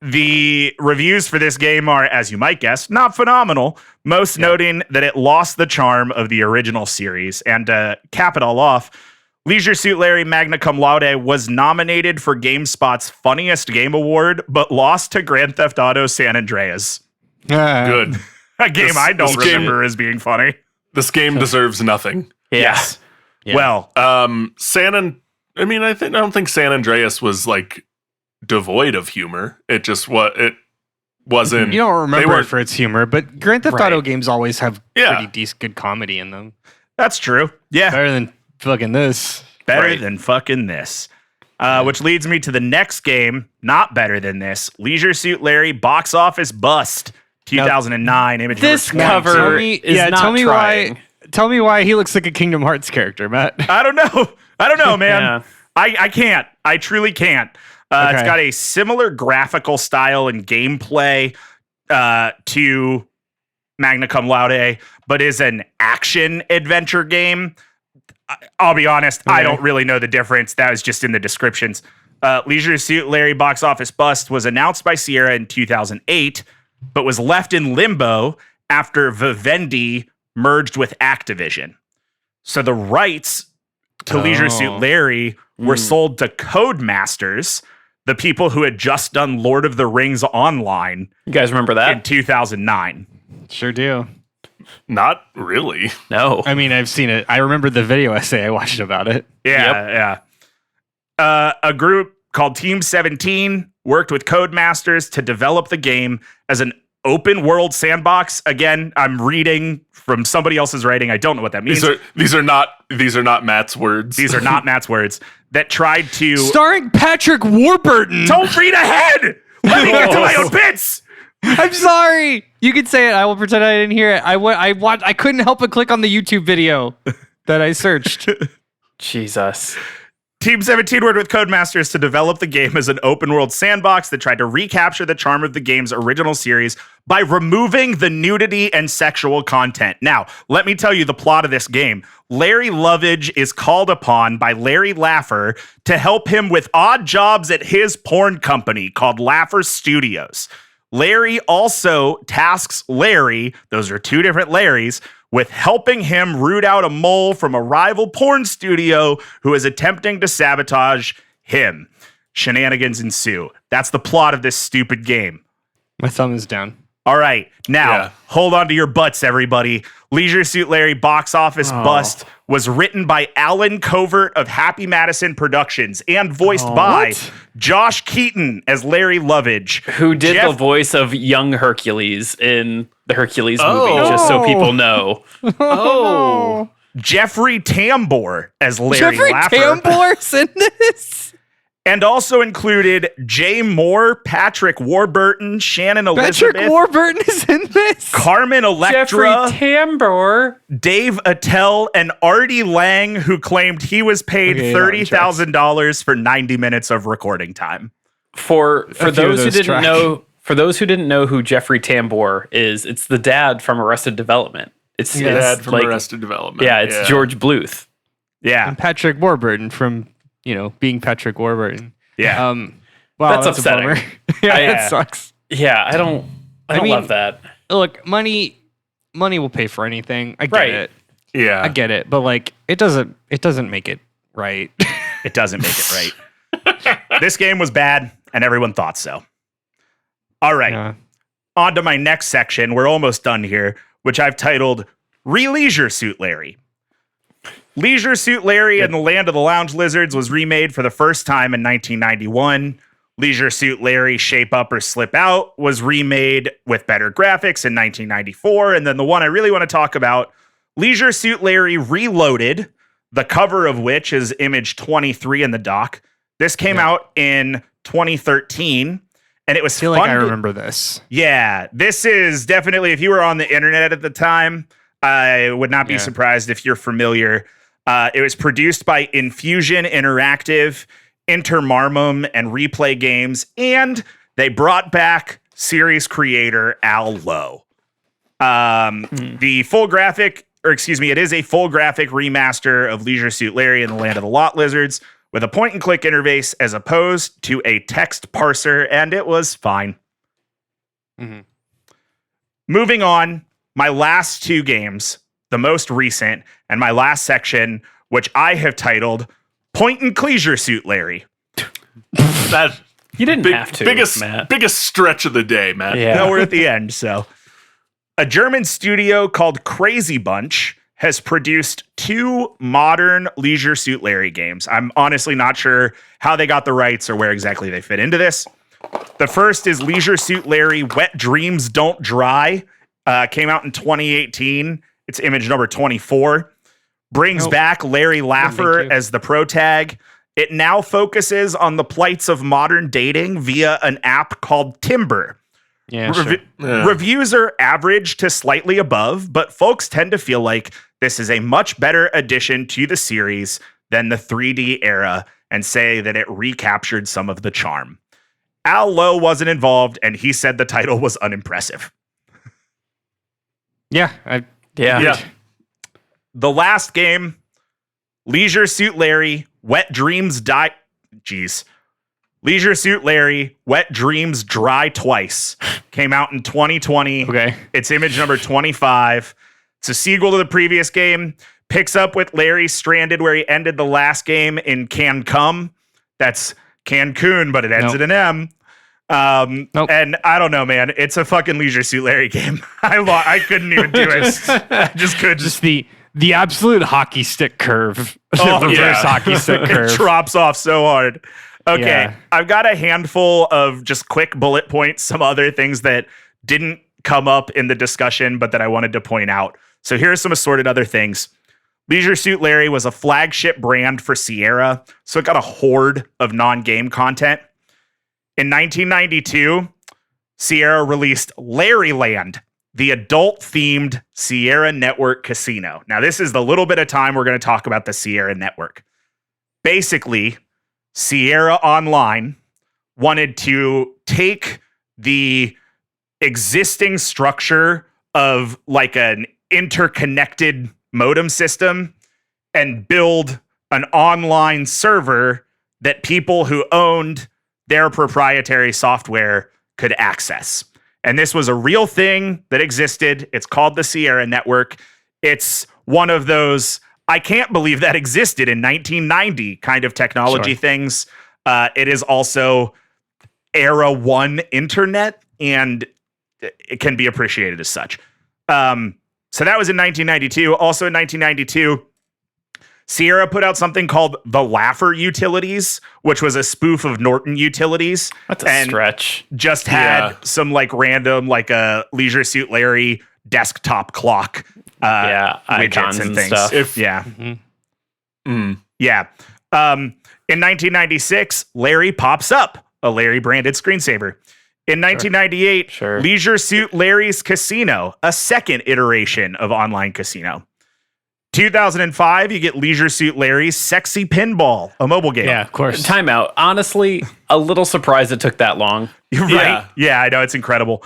The reviews for this game are, as you might guess, not phenomenal, most noting that it lost the charm of the original series. And to cap it all off, Leisure Suit Larry Magna Cum Laude was nominated for GameSpot's Funniest Game Award, but lost to Grand Theft Auto San Andreas. Good. A game I don't this game- remember as being funny. This game deserves nothing. Yes. Yeah. Well, I don't think San Andreas was like devoid of humor. It just it wasn't. You don't they remember it weren't- for its humor, but Grand Theft Right. Auto games always have Yeah. pretty decent, good comedy in them. that's true. Yeah. Better than fucking this. Better Right. than fucking this. Which leads me to the next game, not better than this. Leisure Suit Larry Box Office Bust, 2009. Image This number 20. cover is not tell me trying. why. Tell me why he looks like a Kingdom Hearts character, Matt. I don't know, man. Yeah. I can't. I truly can't. It's Okay. got a similar graphical style and gameplay to Magna Cum Laude, but is an action adventure game. I'll be honest, I Okay. don't really know the difference. That was just in the descriptions. Leisure Suit Larry Box Office Bust was announced by Sierra in 2008, but was left in limbo after Vivendi merged with Activision. So the rights to Leisure Suit Larry were sold to Codemasters, the people who had just done Lord of the Rings Online You guys remember in that? 2009. Sure do. Not really. No. I mean, I've seen it. I remember the video essay I watched about it. Yeah. A group called Team 17 worked with Codemasters to develop the game as an open world sandbox. Again, I'm reading from somebody else's writing. I don't know what that means. These are not Matt's words. These are not Matt's words. That tried to Starring Patrick Warburton. don't read ahead. Let me get to my own bits. I'm sorry. You can say it. I will pretend I didn't hear it. I couldn't help but click on the YouTube video that I searched. Jesus. Team 17 worked with Codemasters to develop the game as an open world sandbox that tried to recapture the charm of the game's original series by removing the nudity and sexual content. Now, let me tell you the plot of this game. Larry Lovage is called upon by Larry Laffer to help him with odd jobs at his porn company called Laffer Studios. Larry also tasks Larry, those are two different Larrys, with helping him root out a mole from a rival porn studio who is attempting to sabotage him. Shenanigans ensue. That's the plot of this stupid game. My thumb is down. All right, now Yeah. hold on to your butts, everybody. Leisure Suit Larry Box Office Bust was written by Alan Covert of Happy Madison Productions and voiced by What? Josh Keaton as Larry Lovage. Who did Jeff- the voice of young Hercules in the Hercules Oh. movie, just so No. people know. Oh. Jeffrey Tambor as Larry Jeffrey Laffer. Tambor's in this. And also included Jay Moore, Patrick Warburton, Shannon Elizabeth, Patrick Warburton is in this. Carmen Jeffrey Electra, Tambor. Dave Attell, and Artie Lang, who claimed he was paid Okay, that one $30,000 for 90 minutes of recording time. For few of those who those didn't track. know, who Jeffrey Tambor is, it's the dad from Arrested Development. It's Dad from like, Arrested Development. yeah, it's George Bluth. Yeah, And Patrick Warburton from, being Patrick Warburton. yeah. Wow, That's a upsetting. bummer. yeah, Yeah. that sucks. Yeah, I don't mean- love that. Look, money will pay for anything. I get Right. it. Yeah. I get it, but like it doesn't make it right. It doesn't make it right. This game was bad, and everyone thought so. All right. Yeah. On to my next section. We're almost done here, which I've titled Re-Leisure Suit Larry. Leisure Suit Larry and the Land of the Lounge Lizards was remade for the first time in 1991. Leisure Suit Larry Shape Up or Slip Out was remade with better graphics in 1994. And then the one I really want to talk about, Leisure Suit Larry Reloaded, the cover of which is image 23 in the doc. This came out in 2013, and it was I feel fun like I to- remember this. Yeah, this is definitely, if you were on the internet at the time, I would not be Yeah. surprised if you're familiar. It was produced by Infusion Interactive, Intermarmum, and Replay Games, and they brought back series creator Al Lowe. The full graphic, it is a full graphic remaster of Leisure Suit Larry and the Land of the Lot Lizards with a point-and-click interface as opposed to a text parser, and it was fine. Mm-hmm. Moving on, my last two games, the most recent, and my last section, which I have titled Point and Leisure Suit Larry. That You didn't have to, Matt. biggest stretch of the day, Matt. Yeah. No, we're at the end, so. A German studio called Crazy Bunch has produced two modern Leisure Suit Larry games. I'm honestly not sure how they got the rights or where exactly they fit into this. The first is Leisure Suit Larry Wet Dreams Don't Dry. Came out in 2018. It's image number 24. Brings back Larry Laffer as the protag. It now focuses on the plights of modern dating via an app called Timber. Yeah, sure. Reviews are average to slightly above, but folks tend to feel like this is a much better addition to the series than the 3D era and say that it recaptured some of the charm. Al Lowe wasn't involved, and he said the title was unimpressive. Yeah. The last game, Leisure Suit Larry, Wet Dreams Die. Jeez. Leisure Suit Larry, Wet Dreams Dry Twice. Came out in 2020. Okay. It's image number 25. It's a sequel to the previous game. Picks up with Larry stranded where he ended the last game in Cancun. That's Cancun, but it ends in an M. And I don't know, man. It's a fucking Leisure Suit Larry game. I couldn't even do it. I just couldn't. Just the absolute hockey stick curve. The reverse hockey stick curve. It drops off so hard. Okay, Yeah. I've got a handful of just quick bullet points, some other things that didn't come up in the discussion, but that I wanted to point out. So here are some assorted other things. Leisure Suit Larry was a flagship brand for Sierra, so it got a horde of non-game content. In 1992, Sierra released Larryland, the adult-themed Sierra Network casino. Now, this is the little bit of time we're going to talk about the Sierra Network. Basically, Sierra Online wanted to take the existing structure of like an interconnected modem system and build an online server that people who owned their proprietary software could access. And this was a real thing that existed. It's called the Sierra Network. It's one of those, I can't believe that existed in 1990 kind of technology things. It is also era one internet, and it can be appreciated as such. So that was in 1992. Also in 1992, Sierra put out something called the Laffer Utilities, which was a spoof of Norton Utilities. That's a stretch. Just had some like random, like a Leisure Suit Larry desktop clock. Icons and things. stuff. Yeah. In 1996, Larry pops up, a Larry branded screensaver. In 1998, Leisure Suit Larry's Casino, a second iteration of online casino. 2005, you get Leisure Suit Larry's Sexy Pinball, a mobile game. Yeah, of course. Timeout. Honestly, a little surprised it took that long. Right? Yeah, I know. It's incredible.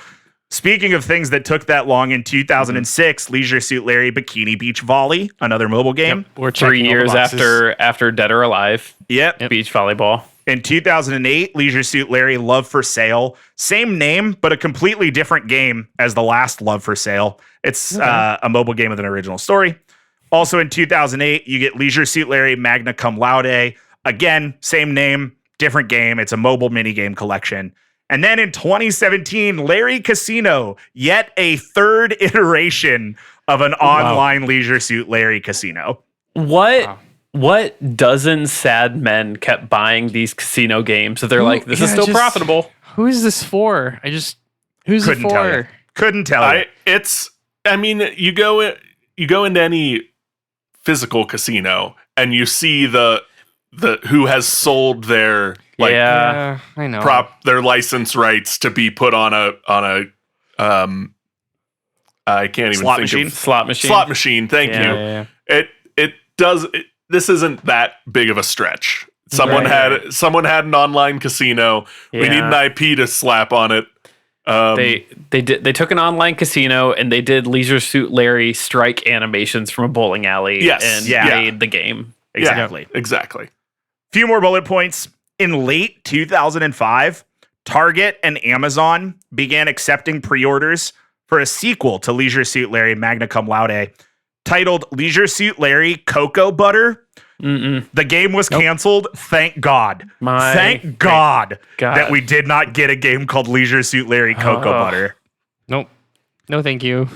Speaking of things that took that long, in 2006, Leisure Suit Larry Bikini Beach Volley, another mobile game. We're 3 years after Dead or Alive. Yep. Beach volleyball. In 2008, Leisure Suit Larry Love for Sale. Same name, but a completely different game as the last Love for Sale. It's a mobile game with an original story. Also in 2008, you get Leisure Suit Larry Magna Cum Laude. Again, same name, different game. It's a mobile minigame collection. And then in 2017, Larry Casino, yet a third iteration of an online Leisure Suit Larry Casino. What dozen sad men kept buying these casino games that they're like, this is still profitable? Who is this for? Who's Couldn't it tell for? you. Couldn't tell you. You go into any physical casino and you see the who has sold their I know. their license rights to be put on a I can't even Slot think machine? of Slot machine. slot machine. Thank you. Yeah. It does this isn't that big of a stretch. Someone had an online casino. We need an IP to slap on it. They took an online casino and they did Leisure Suit Larry strike animations from a bowling alley and made the game. Exactly. Yeah, exactly. Few more bullet points. In late 2005, Target and Amazon began accepting pre-orders for a sequel to Leisure Suit Larry Magna Cum Laude titled Leisure Suit Larry Cocoa Butter. The game was canceled. Thank God. Thank God that we did not get a game called Leisure Suit Larry Cocoa Butter. Nope. No, thank you.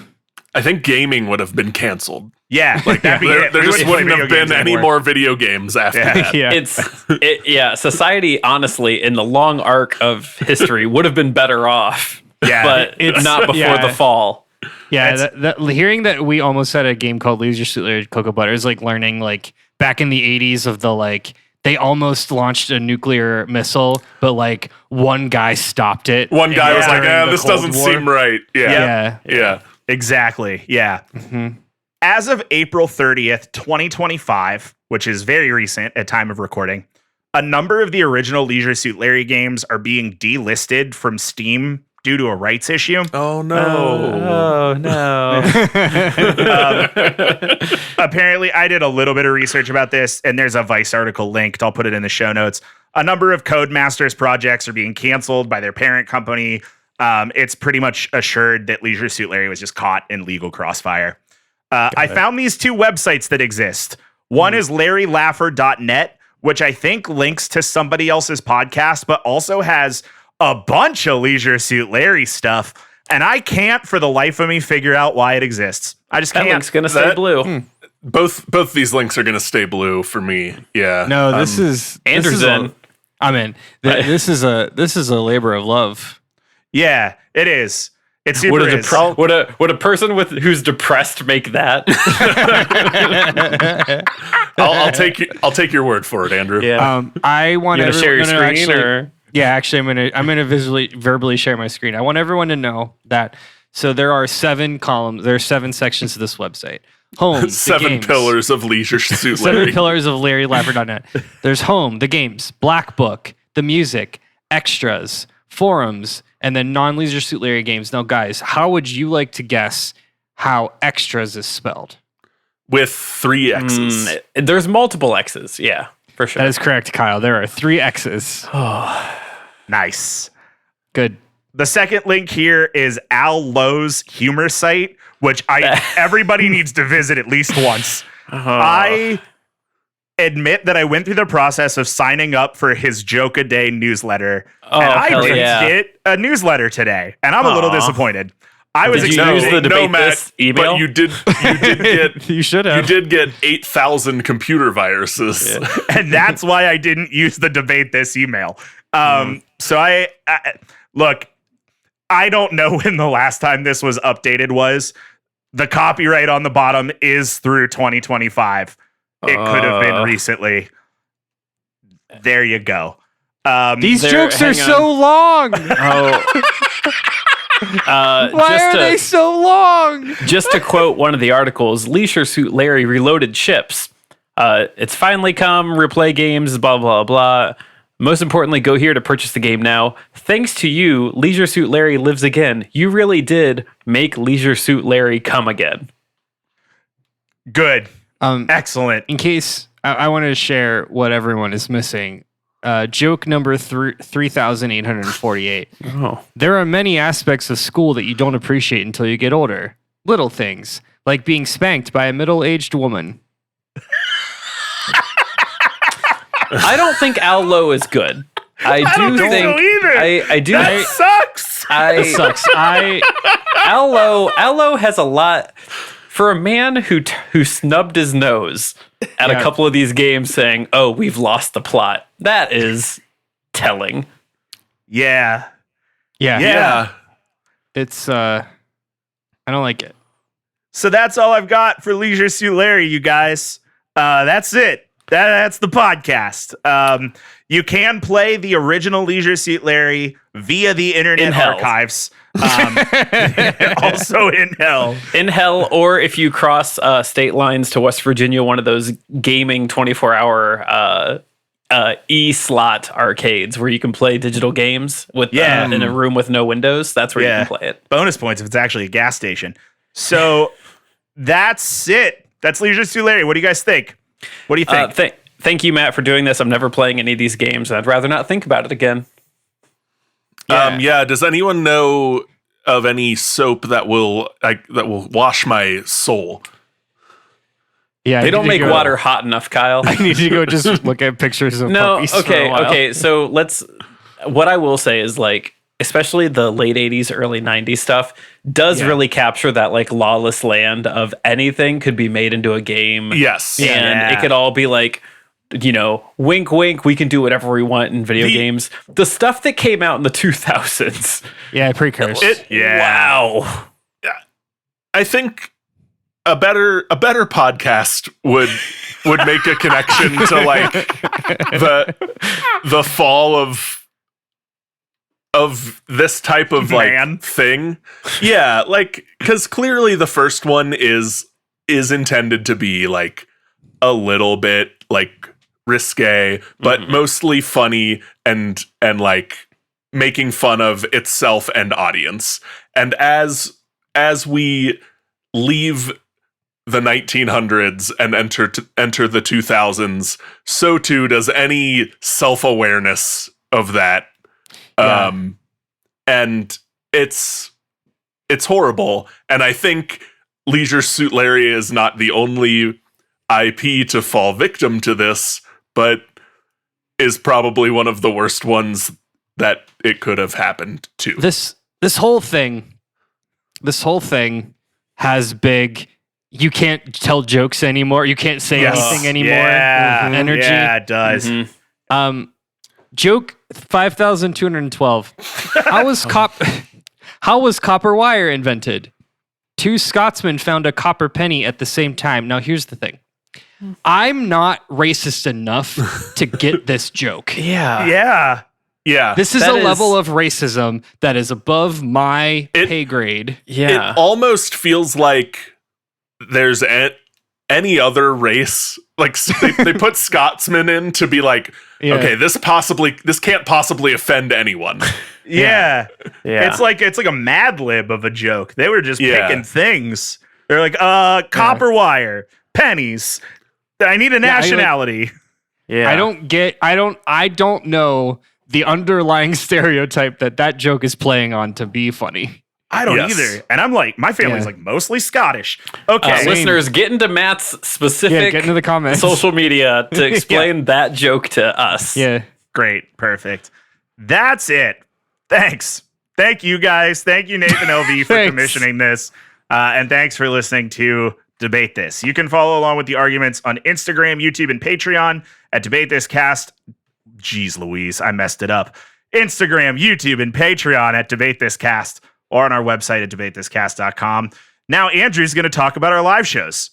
I think gaming would have been canceled. Yeah, like that'd be it. There We just wouldn't play wouldn't have video been games any more video games after that. Yeah. Society, honestly, in the long arc of history, would have been better off. Yeah, but it's not before the fall. Yeah, hearing that we almost had a game called Leisure Suit Larry Cocoa Butter is like learning like back in the 80s of the like they almost launched a nuclear missile, but like one guy stopped it. One guy was like, this Cold doesn't War. seem right. Yeah. Exactly. Yeah. As of April 30th, 2025, which is very recent at time of recording, a number of the original Leisure Suit Larry games are being delisted from Steam due to a rights issue. Oh no. Oh no. Apparently, I did a little bit of research about this, and there's a Vice article linked. I'll put it in the show notes. A number of Codemasters projects are being canceled by their parent company. It's pretty much assured that Leisure Suit Larry was just caught in legal crossfire. I found these two websites that exist. One is larrylaffer.net, which I think links to somebody else's podcast, but also has a bunch of Leisure Suit Larry stuff. And I can't for the life of me figure out why it exists. I just That can't. link's gonna stay blue. Both these links are going to stay blue for me. Yeah. No, this is Andrew's in. I'm in. This is a labor of love. Yeah, it is. It super Would is. a person who's depressed make that? I'll take your word for it, Andrew. Yeah. I want You gonna share your everyone to screen actually- or? Yeah, actually, I'm gonna verbally share my screen. I want everyone to know that. So there are 7 columns. There are 7 sections to this website. Home, the 7 games. pillars of Leisure Suit 7 Larry. pillars of LarryLaffer.net. There's home, the games, Black Book, the music, extras, forums, and then non-Leisure Suit Larry games. Now, guys, how would you like to guess how extras is spelled? With 3 X's. There's multiple X's. Yeah, for sure. That is correct, Kyle. There are 3 X's. Nice. Good. The second link here is Al Lowe's humor site, which everybody needs to visit at least once. I admit that I went through the process of signing up for his Joke a Day newsletter, and I didn't get a newsletter today, and I'm a little disappointed. I was Did you use the debate this email? But you did get You should have. you did get 8,000 computer viruses. and that's why I didn't use the debate this email. So I look, I don't know when the last time this was updated was. The copyright on the bottom is through 2025. It could have been recently. There you go. These jokes are so long. Why are they so long? Just to quote one of the articles, Leisure Suit Larry Reloaded ships. It's finally come, replay games, blah, blah, blah. Most importantly, go here to purchase the game now. Thanks to you, Leisure Suit Larry lives again. You really did make Leisure Suit Larry come again. Good. Excellent. In case I wanted to share what everyone is missing. Joke number 3,848. Oh. There are many aspects of school that you don't appreciate until you get older. Little things, like being spanked by a middle-aged woman. I don't think Al Lowe is good. I don't think so either. I do. That sucks. It sucks. Al Lowe has a lot for a man who snubbed his nose at a couple of these games, saying, "Oh, we've lost the plot." That is telling. Yeah. It's I don't like it. So that's all I've got for Leisure Suit Larry, you guys. That's it. That's the podcast. You can play the original Leisure Suit Larry via the Internet In hell. Archives. Also in hell. In hell, or if you cross state lines to West Virginia, one of those gaming 24-hour e-slot arcades where you can play digital games with in a room with no windows. That's where you can play it. Bonus points if it's actually a gas station. So that's it. That's Leisure Suit Larry. What do you guys think? What do you think? Thank you, Matt, for doing this. I'm never playing any of these games, and I'd rather not think about it again. Does anyone know of any soap that will wash my soul? Yeah, They don't make water hot enough, Kyle. I need to go just look at pictures of No, puppies for a while. okay. So what I will say is like, especially the late 80s, early 90s stuff does really capture that like lawless land of anything could be made into a game. Yes. And it could all be like, you know, wink, wink, we can do whatever we want in video games. The stuff that came out in the 2000s. Yeah, pre-cursed. Wow. I think a better podcast would make a connection to like the fall of this type of like thing. Yeah, like because clearly the first one is intended to be like a little bit like risque, but mostly funny and like making fun of itself and audience. And as we leave the 1900s and enter the 2000s, so too does any self-awareness of that. And it's horrible. And I think Leisure Suit Larry is not the only IP to fall victim to this, but is probably one of the worst ones that it could have happened to. This whole thing has big. You can't tell jokes anymore. You can't say anything anymore. Energy. Yeah, it does. Joke 5,212. How was copper wire invented? Two Scotsmen found a copper penny at the same time. Now here's the thing. I'm not racist enough to get this joke. Yeah. This is level of racism that is above my pay grade. Yeah. It almost feels like there's any other race. Like they put Scotsman in to be like, okay, this can't possibly offend anyone. Yeah. It's like a Mad Lib of a joke. They were just picking things. They're like, copper wire, pennies. I need a nationality. I don't know the underlying stereotype that joke is playing on to be funny. I don't either. And I'm like, my family's like mostly Scottish. Okay. Listeners, get into Matt's specific get into the comments. social media to explain that joke to us. Yeah. Great. Perfect. That's it. Thanks. Thank you guys. Thank you, Nathan LV, for commissioning this. And thanks for listening to Debate This. You can follow along with the arguments on Instagram, YouTube, and Patreon at Debate This Cast. Jeez Louise, I messed it up. Instagram, YouTube, and Patreon at Debate This Cast, or on our website at debatethiscast.com. Now Andrew's going to talk about our live shows.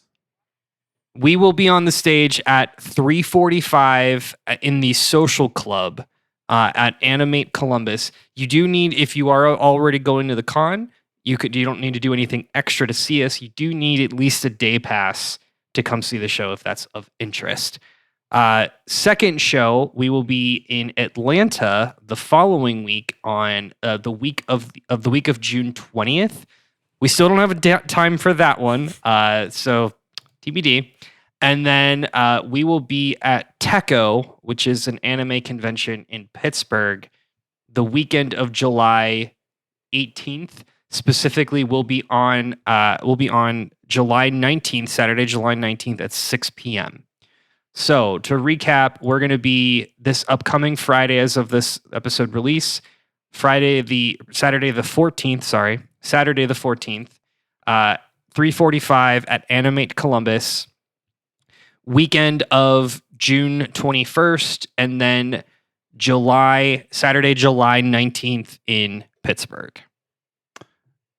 We will be on the stage at 3:45 in the Social Club at Animate Columbus. You do need, if you are already going to the con, you don't need to do anything extra to see us. You do need at least a day pass to come see the show if that's of interest. Second show, we will be in Atlanta the following week on the week of June 20th. We still don't have a time for that one, so TBD. And then we will be at Techo, which is an anime convention in Pittsburgh, the weekend of July 18th. Specifically, we'll be on July 19th, Saturday, July 19th at 6 p.m. So to recap, we're going to be this upcoming Friday as of this episode release, Saturday the 14th, 3:45 at Animate Columbus, weekend of June 21st, and then Saturday, July 19th in Pittsburgh.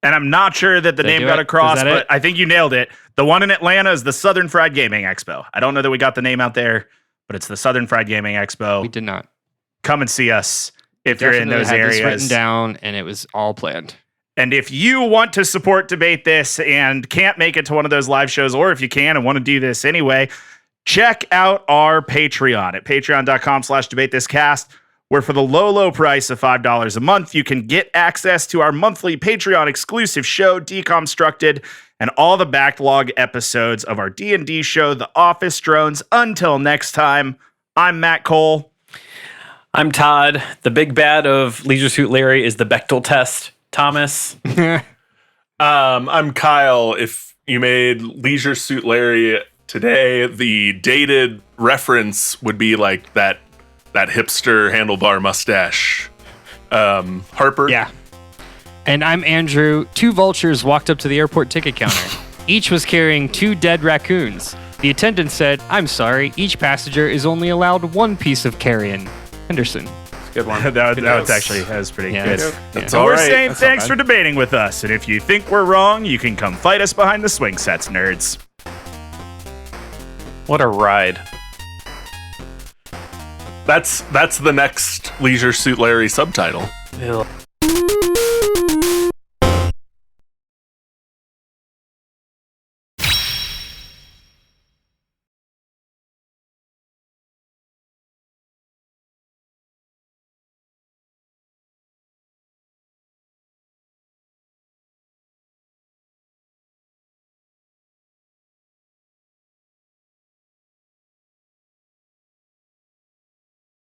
And I'm not sure that the name got across, but I think you nailed it. The one in Atlanta is the Southern Fried Gaming Expo. I don't know that we got the name out there. but it's the Southern Fried Gaming Expo. We did not. Come and see us if you're in Definitely those had areas. this written down, and it was all planned. And if you want to support Debate This and can't make it to one of those live shows, or if you can and want to do this anyway, check out our Patreon at patreon.com/debatethiscast, where for the low price of $5 a month, you can get access to our monthly Patreon exclusive show, Deconstructed, and all the backlog episodes of our D&D show, The Office Drones. Until next time, I'm Matt Cole. I'm Todd. The big bad of Leisure Suit Larry is the Bechtel test. Thomas. I'm Kyle. If you made Leisure Suit Larry today, the dated reference would be like that hipster handlebar mustache. Harper? Yeah. And I'm Andrew. 2 vultures walked up to the airport ticket counter. Each was carrying 2 dead raccoons. The attendant said, "I'm sorry, each passenger is only allowed 1 piece of carrion." Henderson. Good one. that was pretty Yeah, good. That's So all we're right. saying That's not thanks bad. for debating with us. And if you think we're wrong, you can come fight us behind the swing sets, nerds. What a ride. That's the next Leisure Suit Larry subtitle. Ew.